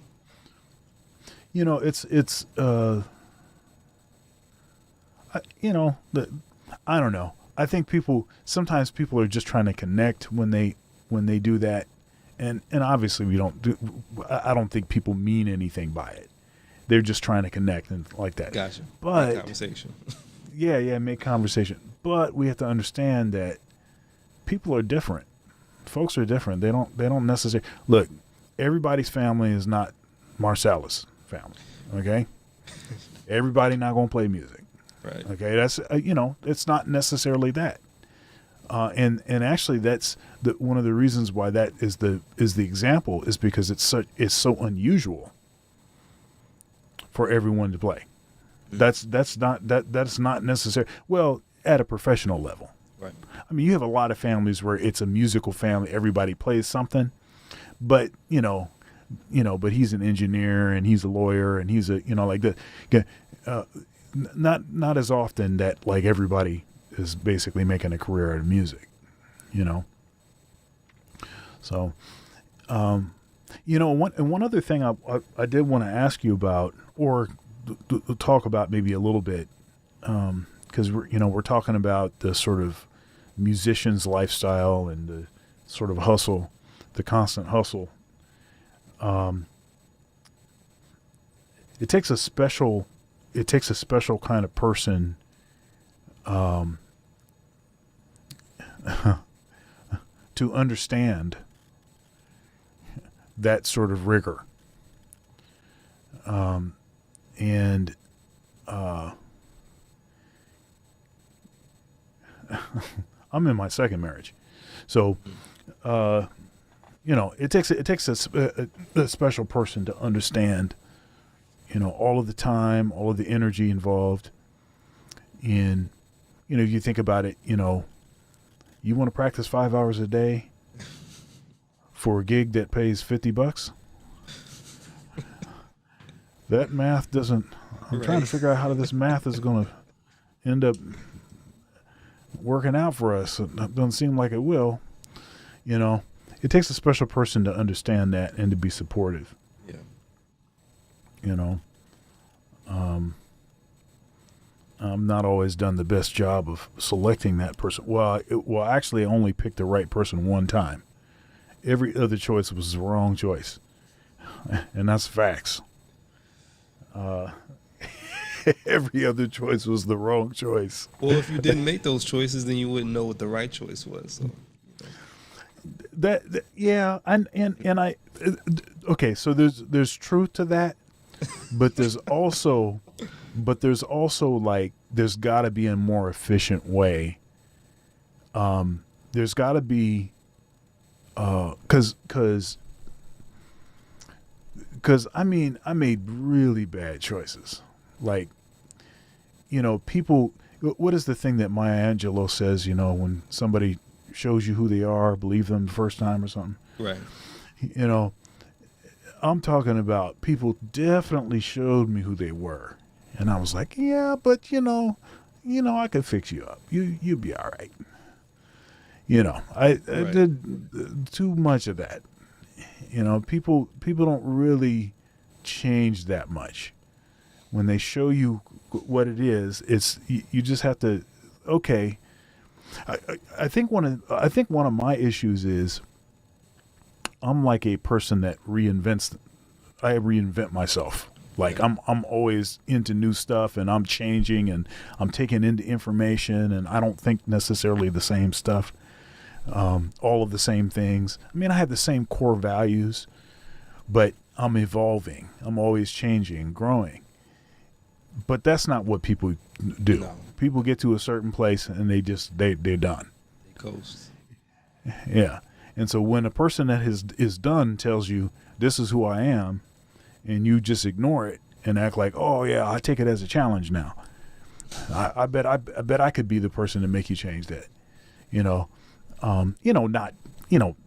don't know. I think sometimes people are just trying to connect when they do that. And obviously I don't think people mean anything by it. They're just trying to connect and like that. Gotcha. But conversation. Yeah, make conversation. But we have to understand that people are different. Folks are different. They don't necessarily look. Everybody's family is not Marcellus family. Okay. Everybody not gonna play music. Right. Okay. That's it's not necessarily that. And actually, that's one of the reasons why that is the example is because it's so unusual for everyone to play. That's not necessary. Well, at a professional level. Right. I mean, you have a lot of families where it's a musical family. Everybody plays something, but but he's an engineer and he's a lawyer and he's a like that. Not as often that like everybody is basically making a career out of music, So, one other thing I did want to ask you about, or talk about maybe a little bit, because we're talking about the sort of musician's lifestyle and the sort of hustle, the constant hustle. It takes a special kind of person to understand that sort of rigor. And I'm in my second marriage, so it takes a special person to understand, all of the time, all of the energy involved. And if you think about it, you want to practice 5 hours a day for a gig that pays $50. That math doesn't. I'm trying to figure out how this math is going to end up working out for us. It doesn't seem like it will. It takes a special person to understand that and to be supportive. Yeah. I'm not always done the best job of selecting that person. Well, actually, I only picked the right person one time. Every other choice was the wrong choice, and that's facts. Every other choice was the wrong choice. Well, if you didn't make those choices, then you wouldn't know what the right choice was. So, yeah, and I okay, so there's truth to that, but there's also like there's got to be a more efficient way. There's got to be cuz I mean, I made really bad choices. Like, people, what is the thing that Maya Angelou says, when somebody shows you who they are, believe them the first time or something? Right. You know, I'm talking about people definitely showed me who they were. And I was like, yeah, but I could fix you up. You'll be all right. I Right. did too much of that. People don't really change that much. When they show you what it is, it's you just have to. Okay, I think one of my issues is I'm like a person that reinvents. I reinvent myself. Like I'm always into new stuff, and I'm changing, and I'm taking into information, and I don't think necessarily the same stuff. All of the same things. I mean, I have the same core values, but I'm evolving. I'm always changing, growing. But that's not what people do. No. People get to a certain place and they're done. They coast. Yeah. And so when a person that is done tells you this is who I am, and you just ignore it and act like, oh yeah, I take it as a challenge now. I bet I could be the person to make you change that.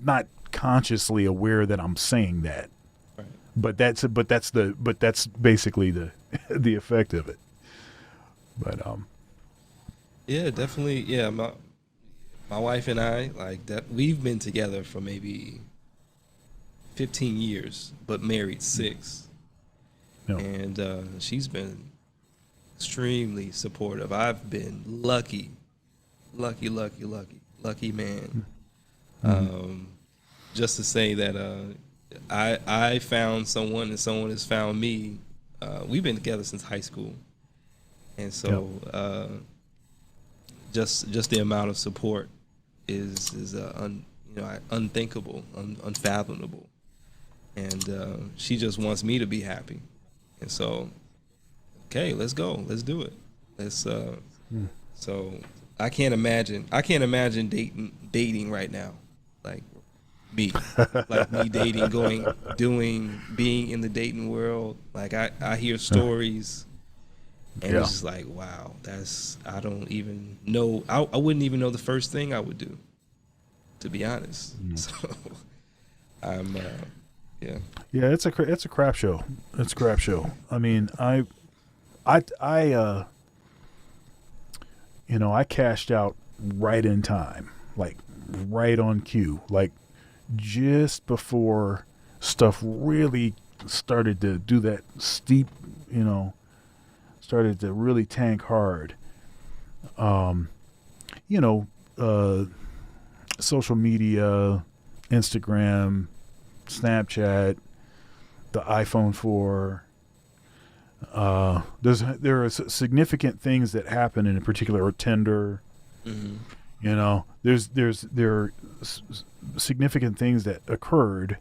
Not consciously aware that I'm saying that, Right. but that's basically the the effect of it. But Yeah, definitely. Yeah, my wife and I, like that, we've been together for maybe 15 years, but married 6. And she's been extremely supportive. I've been lucky man. Just to say that I found someone and someone has found me. We've been together since high school, and so just the amount of support is unthinkable, unfathomable, and she just wants me to be happy, and so okay, let's go, let's do it, let's so I can't imagine dating right now, like me dating, being in the dating world. Like I hear stories, and it's just like, wow, I don't even know. I wouldn't even know the first thing I would do, to be honest. So I'm yeah. yeah, it's a crap show. It's a crap show. I mean, I cashed out right in time, like right on cue, like just before stuff really started to do that steep, started to really tank hard. Social media, Instagram, Snapchat, the iPhone 4. There are significant things that happen in a particular Tinder. Mm-hmm. There are significant things that occurred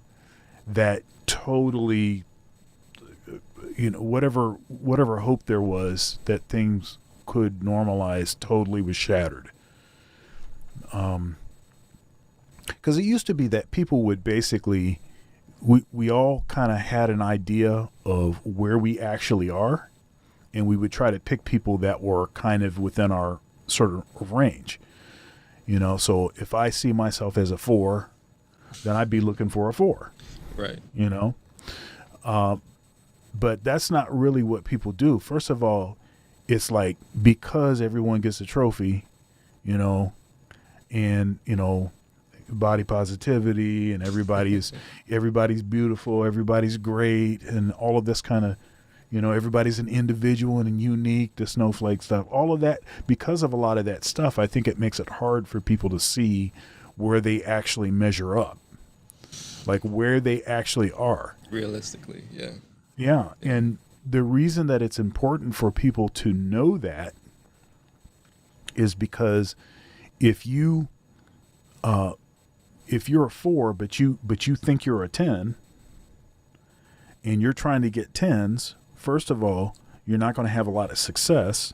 that totally, whatever hope there was that things could normalize totally was shattered. Because it used to be that people would basically, we all kind of had an idea of where we actually are, and we would try to pick people that were kind of within our sort of range. So if I see myself as a 4, then I'd be looking for a 4. Right. But that's not really what people do. First of all, it's like because everyone gets a trophy, and body positivity, and everybody's beautiful, everybody's great, and all of this kind of, everybody's an individual and unique, the snowflake stuff, all of that. Because of a lot of that stuff, I think it makes it hard for people to see where they actually measure up, like where they actually are Realistically, yeah. Yeah. And the reason that it's important for people to know that is because if you if you're a 4, but you think you're a 10, and you're trying to get 10s, first of all, you're not going to have a lot of success.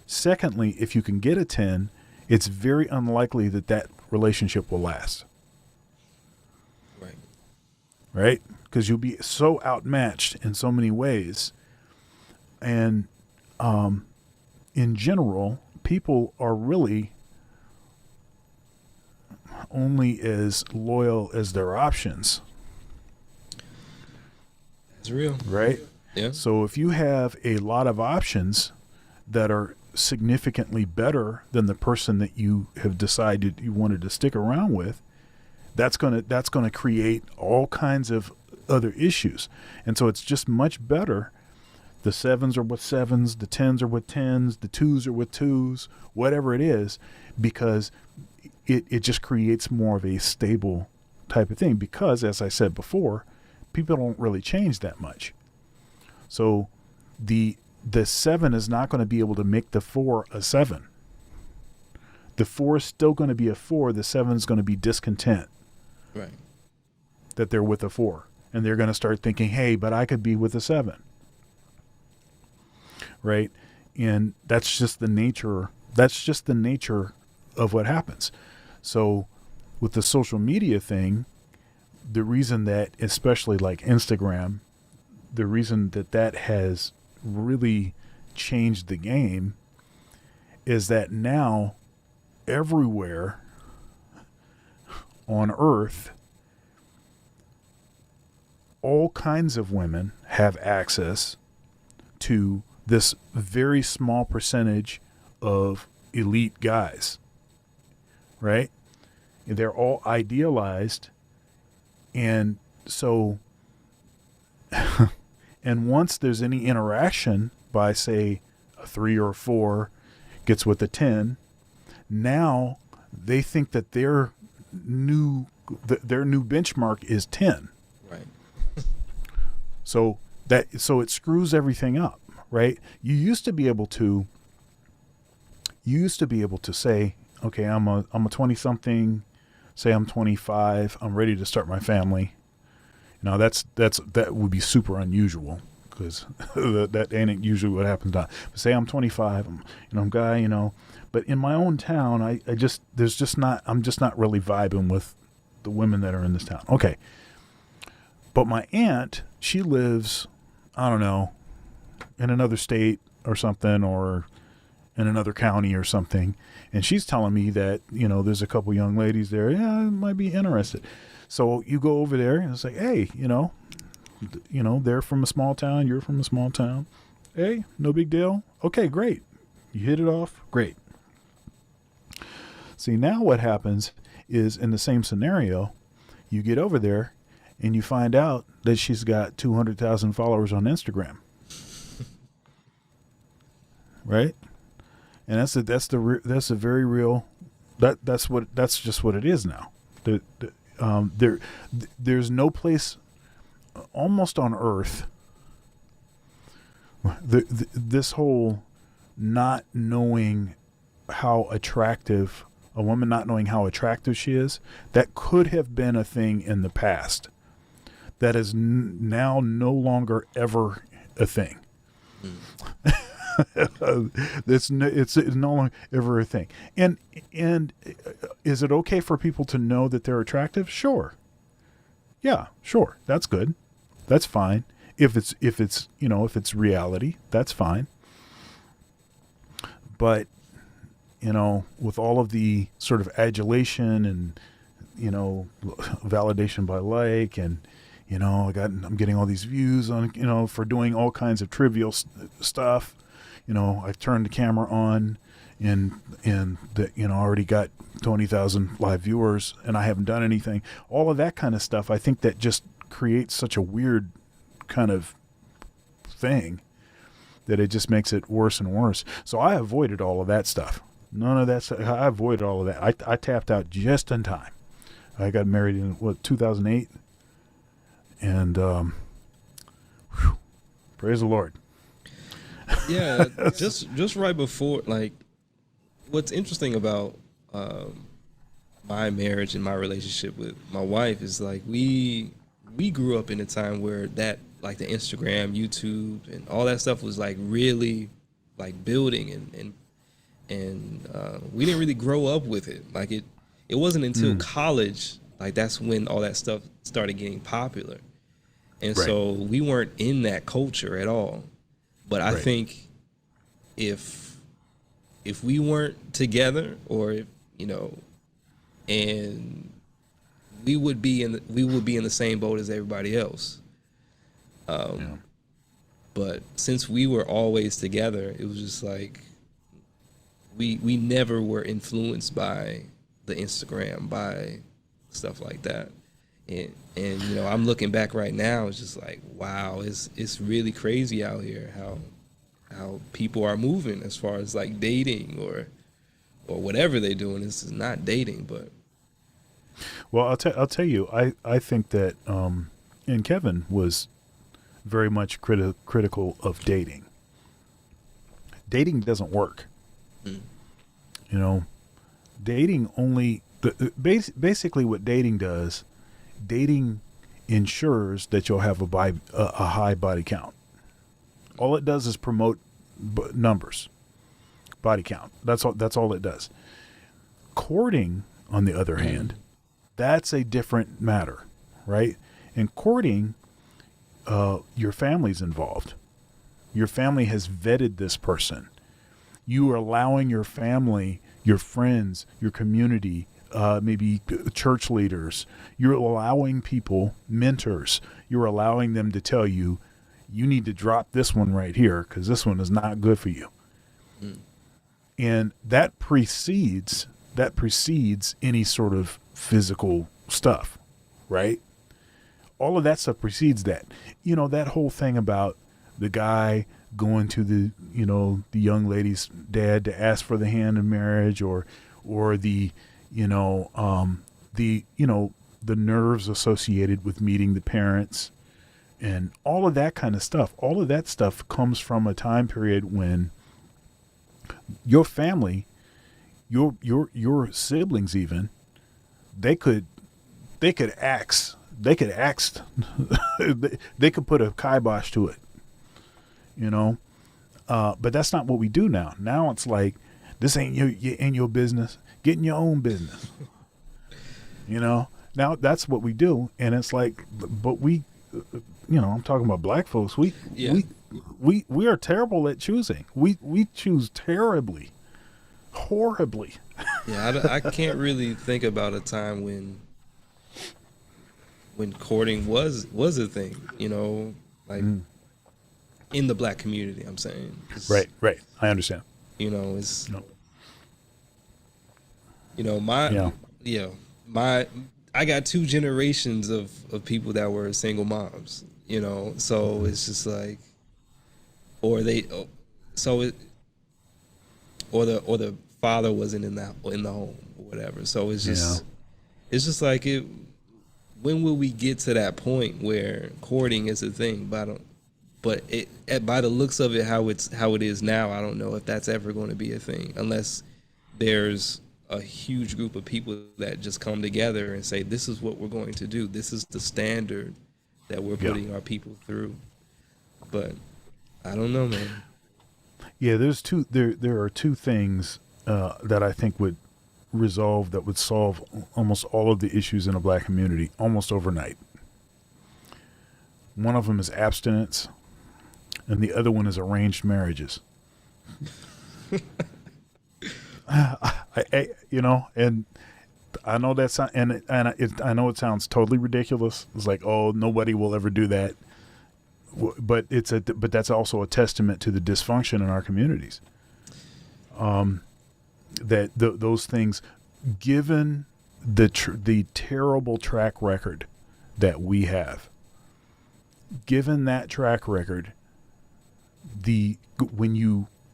Secondly, if you can get a 10, it's very unlikely that that relationship will last. Right. Right? Because you'll be so outmatched in so many ways. And in general, people are really only as loyal as their options. It's real. Right? Yeah. So if you have a lot of options that are significantly better than the person that you have decided you wanted to stick around with, that's going to create all kinds of other issues. And so it's just much better. The 7s are with 7s, the 10s are with 10s, the 2s are with 2s, whatever it is, because it just creates more of a stable type of thing. Because, as I said before, people don't really change that much. So the 7 is not going to be able to make the 4 a 7. The 4 is still going to be a 4. The 7 is going to be discontent. Right. That they're with a 4. And they're going to start thinking, hey, but I could be with a 7. Right? And that's just the nature of what happens. So with the social media thing, the reason that, especially like Instagram, the reason that has really changed the game is that now everywhere on earth, all kinds of women have access to this very small percentage of elite guys, right? And they're all idealized. And so, and once there's any interaction by, say, a 3 or a 4 gets with a 10, now they think that their new benchmark is 10. Right. So it screws everything up, right? You used to be able to say, okay, I'm a 20 something, say I'm 25, I'm ready to start my family. Now that would be super unusual because that ain't usually what happens. But say I'm 25, I'm a guy, but in my own town, I'm just not really vibing with the women that are in this town. Okay. But my aunt, she lives, I don't know, in another state or something, or in another county or something. And she's telling me that, there's a couple young ladies there. Yeah, I might be interested. So you go over there and it's like, hey, they're from a small town. You're from a small town. Hey, no big deal. Okay, great. You hit it off. Great. See, now what happens is in the same scenario, you get over there and you find out that she's got 200,000 followers on Instagram. Right? And that's a very real, that's just what it is now. There's no place almost on earth, this whole not knowing how attractive, a woman not knowing how attractive she is, that could have been a thing in the past. That is now no longer ever a thing. It's no longer ever a thing. And is it okay for people to know that they're attractive? Sure. Yeah, sure. That's good. That's fine. If it's reality, that's fine. But with all of the sort of adulation and validation by like, and I'm getting all these views on for doing all kinds of trivial stuff. I turned the camera on and that, already got 20,000 live viewers and I haven't done anything. All of that kind of stuff. I think that just creates such a weird kind of thing that it just makes it worse and worse. So I avoided all of that stuff. None of that. I avoided all of that. I tapped out just in time. I got married in 2008 and, praise the Lord. Yeah, just right before, like, what's interesting about my marriage and my relationship with my wife is like we grew up in a time where that like the Instagram, YouTube, and all that stuff was like really like building and we didn't really grow up with it. Like it wasn't until college like that's when all that stuff started getting popular, and Right. so we weren't in that culture at all. But I Right. think if we weren't together, or if, you know, and we would be in the same boat as everybody else. Yeah. But since we were always together, it was just like we never were influenced by the Instagram, by stuff like that. And you know, I'm looking back right now, it's just like, wow, it's really crazy out here how people are moving as far as like dating or whatever they're doing. This is not dating, but Well, I'll tell you, I think that, and Kevin was very much critical of dating. Dating doesn't work. Mm. You know, dating only, basically what dating does, dating ensures that you'll have a high body count. All it does is promote numbers, body count. That's all it does. Courting, on the other hand, that's a different matter, right? In courting, your family's involved. Your family has vetted this person. You are allowing your family, your friends, your community, maybe church leaders, you're allowing people, mentors, you're allowing them to tell you, you need to drop this one right here because this one is not good for you. And that precedes any sort of physical stuff, right? All of that stuff precedes that. You know, that whole thing about the guy going to the young lady's dad to ask for the hand in marriage, or the the nerves associated with meeting the parents and all of that kind of stuff. All of that stuff comes from a time period when your family, your siblings, even they could axe they could put a kibosh to it, you know. But that's not what we do now. Now it's like, this ain't your business. Get in your own business. You know. Now that's what we do, and it's like, but we, I'm talking about black folks. We are terrible at choosing. We choose terribly, horribly. Yeah, I can't really think about a time when courting was a thing, like in the black community, I'm saying. Right. I understand. It's, No. I got two generations of people that were single moms, so it's just like, or the father wasn't in the home or whatever. So it's just, it's just like it. When will we get to that point where courting is a thing? By the looks of it, how it is now, I don't know if that's ever going to be a thing, unless there's a huge group of people that just come together and say, this is what we're going to do. This is the standard that we're putting our people through. But I don't know, man. Yeah, there are two things that I think would solve almost all of the issues in a black community almost overnight. One of them is abstinence, and the other one is arranged marriages. And I know that's I know it sounds totally ridiculous. It's like, oh, nobody will ever do that. But that's also a testament to the dysfunction in our communities. That those things, given the terrible track record that we have, given that track record,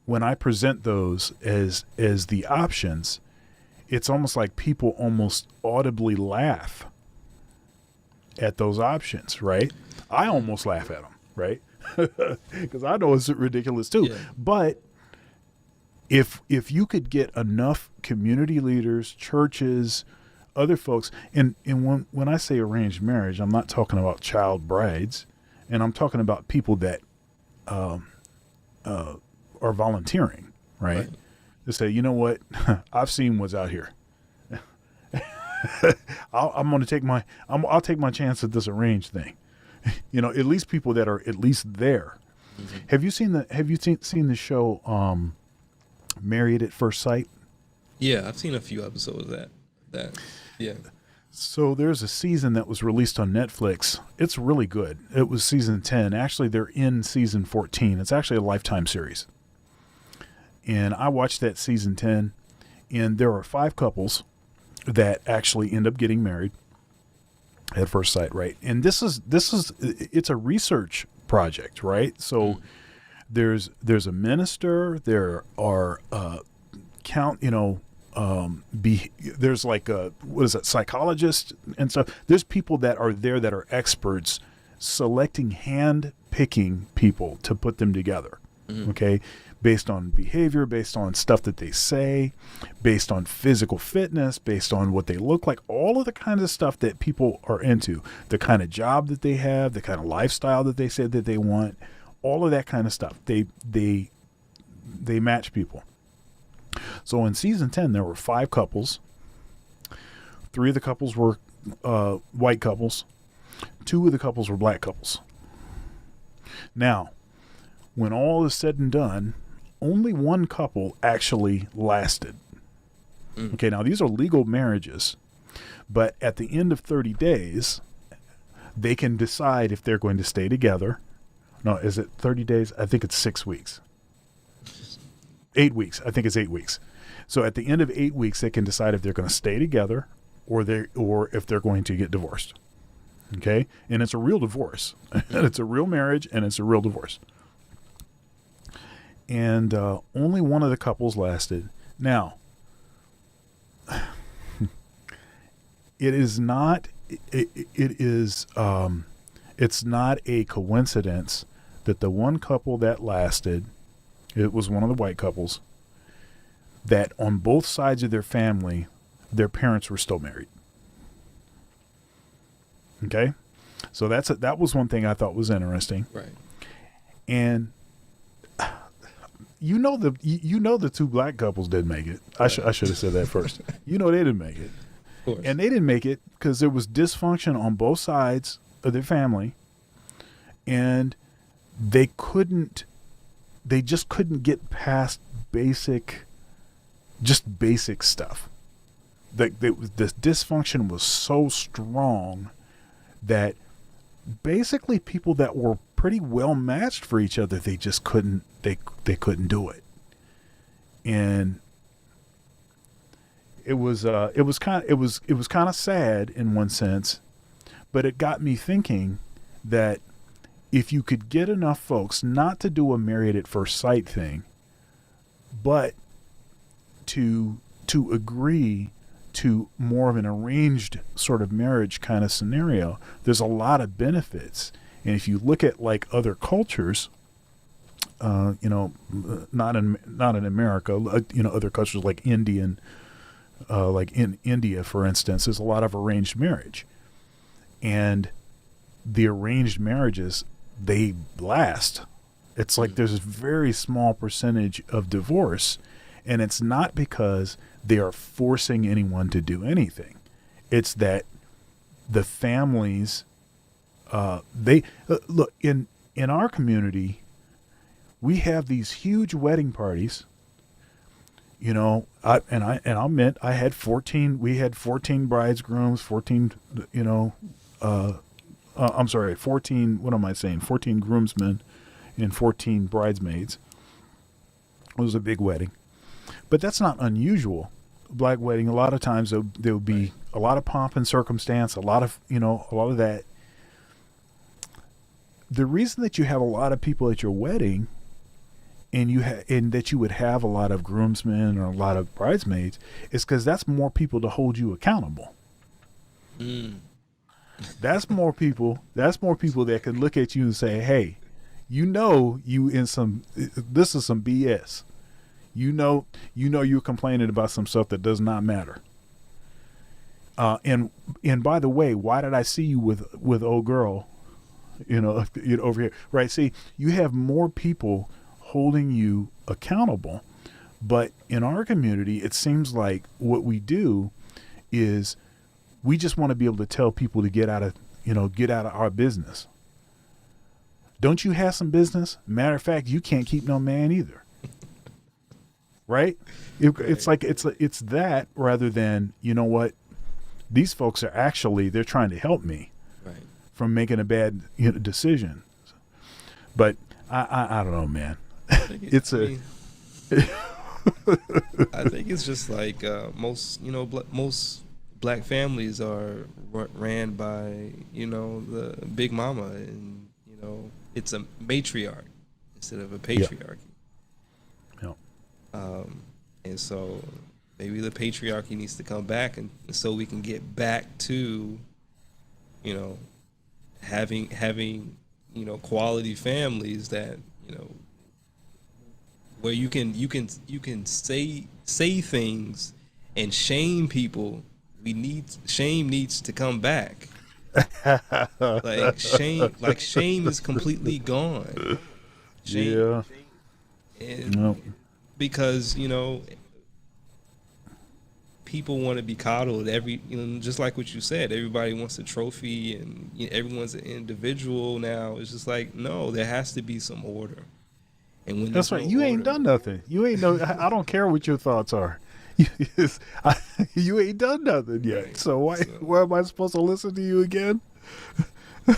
when I present those as the options, it's almost like people almost audibly laugh at those options, right? I almost laugh at them, right? Because I know it's ridiculous too. Yeah. But if you could get enough community leaders, churches, other folks, and when I say arranged marriage, I'm not talking about child brides, and I'm talking about people that are volunteering, right? To say, you know what, I've seen what's out here. I'll take my chance at this arranged thing. You know, at least people that are at least there. Mm-hmm. Have you seen the show Married at First Sight? Yeah, I've seen a few episodes of that. Yeah. So there's a season that was released on Netflix. It's really good. It was season 10. Actually, they're in season 14. It's actually a Lifetime series. And I watched that season 10, and there are 5 couples that actually end up getting married at first sight, right? And it's a research project, right? So there's a minister, there are there's like psychologists and stuff. There's people that are there that are experts selecting, hand picking people to put them together. Mm-hmm. Okay. Based on behavior, based on stuff that they say, based on physical fitness, based on what they look like, all of the kinds of stuff that people are into, the kind of job that they have, the kind of lifestyle that they said that they want, all of that kind of stuff. They match people. So in season 10, there were 5 couples. 3 of the couples were white couples. 2 of the couples were black couples. Now, when all is said and done, only 1 couple actually lasted. Okay, now these are legal marriages, but at the end of 30 days, they can decide if they're going to stay together. No, is it 30 days? I think it's 6 weeks. 8 weeks. I think it's 8 weeks. So at the end of 8 weeks, they can decide if they're going to stay together or if they're going to get divorced. Okay? And it's a real divorce. It's a real marriage, and it's a real divorce. And only 1 of the couples lasted. Now, it's not a coincidence that the 1 couple that lasted, it was one of the white couples, that on both sides of their family, their parents were still married. Okay? So that was one thing I thought was interesting. Right. And you know the 2 black couples didn't make it. I should have said that first. You know they didn't make it. Of course. And they didn't make it because there was dysfunction on both sides of their family, and they just couldn't get past basic stuff. This dysfunction was so strong that basically people that were pretty well matched for each other, they just couldn't do it. And it was kind of sad in one sense, but it got me thinking that if you could get enough folks not to do a married at first sight thing, but to agree to more of an arranged sort of marriage kind of scenario, there's a lot of benefits. And if you look at like other cultures, not in America, other cultures like like in India, for instance, there's a lot of arranged marriage, and the arranged marriages, they last. It's like there's a very small percentage of divorce, and it's not because they are forcing anyone to do anything. It's that the families, look in our community, we have these huge wedding parties. I'll admit, I had 14. We had 14 bridegrooms, 14. 14. What am I saying? 14 groomsmen and 14 bridesmaids. It was a big wedding, but that's not unusual. Black wedding. A lot of times there would be a lot of pomp and circumstance. A lot of that. The reason that you have a lot of people at your wedding, and that you would have a lot of groomsmen or a lot of bridesmaids, is because that's more people to hold you accountable. That's more people that can look at you and say, hey, this is some BS. You're complaining about some stuff that does not matter. And by the way, why did I see you with old girl? Over here, right? See, you have more people holding you accountable, but in our community, it seems like what we do is we just want to be able to tell people to get out of our business. Don't you have some business? Matter of fact, you can't keep no man either. Right? It's like it's that rather than, you know what? These folks are they're trying to help me from making a bad decision. But I don't know, man. I think it's just like most black families are ran by the big mama, and it's a matriarch instead of a patriarchy. Yeah. And so maybe the patriarchy needs to come back, and so we can get back to having quality families that where you can say things and shame people. Shame needs to come back. Shame is completely gone. Shame, and because people want to be coddled. Just like what you said, everybody wants a trophy, and everyone's an individual now. It's just like, no, there has to be some order. And when that's right, you ain't done nothing. You ain't I don't care what your thoughts are. You ain't done nothing yet. Right. So why am I supposed to listen to you again? It's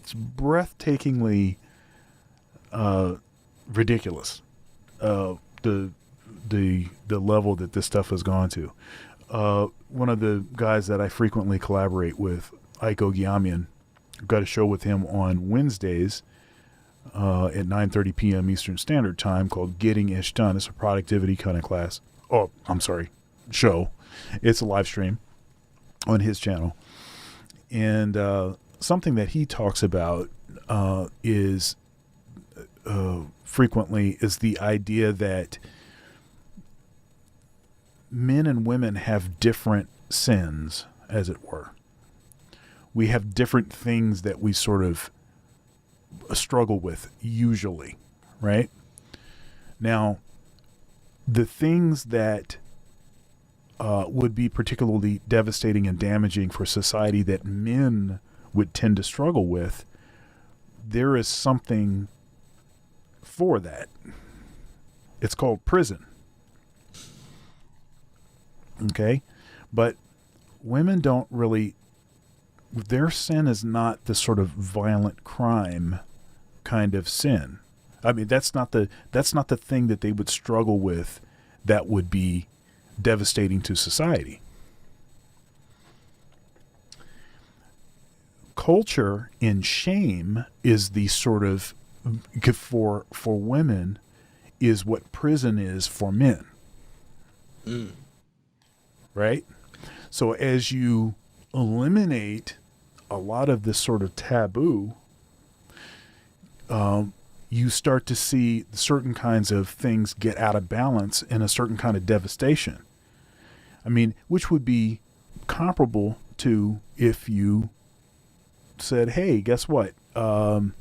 breathtakingly ridiculous. The level that this stuff has gone to. One of the guys that I frequently collaborate with, Ike Ogiamian, I've got a show with him on Wednesdays at 9:30 p.m. Eastern Standard Time called Getting Ish Done. It's a productivity kind of class. Oh, I'm sorry, show. It's a live stream on his channel. And something that he talks about is frequently is the idea that men and women have different sins, as it were. We have different things that we sort of struggle with usually, right? Now, the things that would be particularly devastating and damaging for society that men would tend to struggle with, there is something for that. It's called prison. Okay? But women don't really, their sin is not the sort of violent crime kind of sin. I mean, that's not the thing that they would struggle with that would be devastating to society. Culture and shame is the sort of, for women, is what prison is for men. Right? So as you eliminate a lot of this sort of taboo, you start to see certain kinds of things get out of balance and a certain kind of devastation. I mean, which would be comparable to if you said, hey, guess what? We'll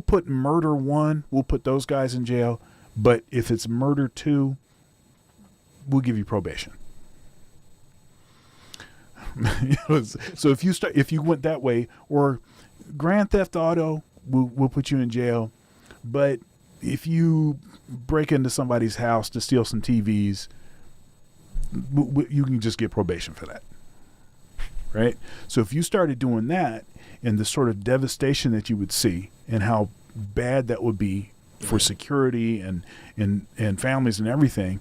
put murder 1, we'll put those guys in jail, but if it's murder 2, we'll give you probation. So if you went that way, or Grand Theft Auto, we'll put you in jail, but if you break into somebody's house to steal some TVs, you can just get probation for that. Right? So if you started doing that, and the sort of devastation that you would see and how bad that would be for security and families and everything,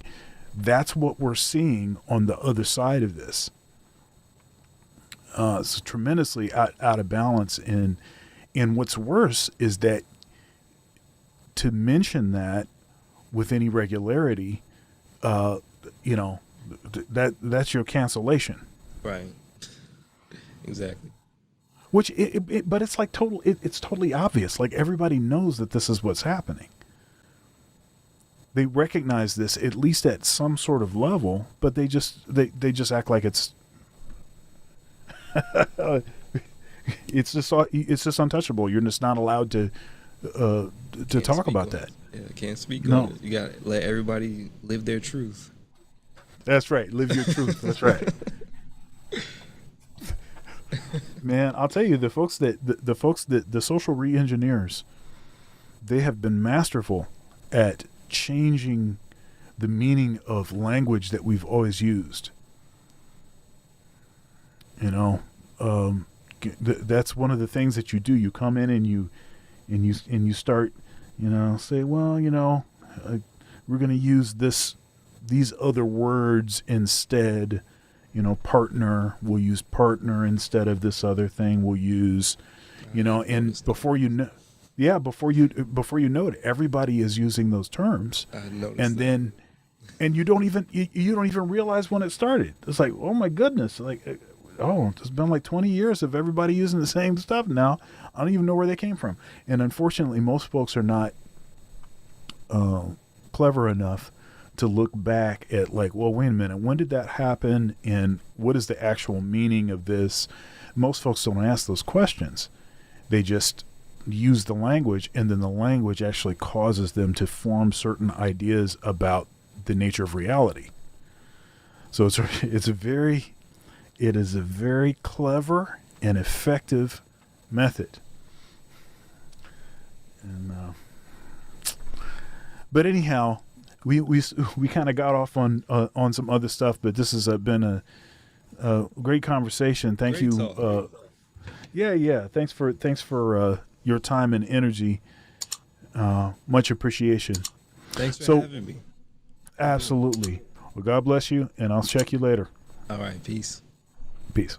that's what we're seeing on the other side of this. It's tremendously out of balance. And what's worse is that to mention that with any regularity, that's your cancellation. Right. Exactly. Which, but it's like it's totally obvious. Like everybody knows that this is what's happening. they recognize this at least at some sort of level, but they just act like it's it's just untouchable. You're just not allowed to Can't talk speak about on that. it. Yeah, can't speak No. on it. You got to let everybody live their truth. That's right. Live your truth. That's right. Man, I'll tell you, the social re-engineers, they have been masterful at changing the meaning of language that we've always used. You know, that's one of the things that you do. You come in and you start, say, well, we're going to use these other words instead. Partner, we'll use partner instead of this other thing we'll use, and before you know, before you know it, everybody is using those terms. I noticed And that. then, and you don't even realize when it started. It's like, oh my goodness, like, oh, it's been like 20 years of everybody using the same stuff now. I don't even know where they came from. And unfortunately, most folks are not clever enough to look back at, like, well, wait a minute, when did that happen, and what is the actual meaning of this? Most folks don't ask those questions. They just use the language, and then the language actually causes them to form certain ideas about the nature of reality. So it is a very clever and effective method. And but anyhow, we kind of got off on some other stuff, but this has been a great conversation. Thank Great you. talk. Yeah. Thanks for your time and energy. Much appreciation. Thanks for So- having me. Absolutely. Well, God bless you, and I'll check you later. All right, peace. Peace.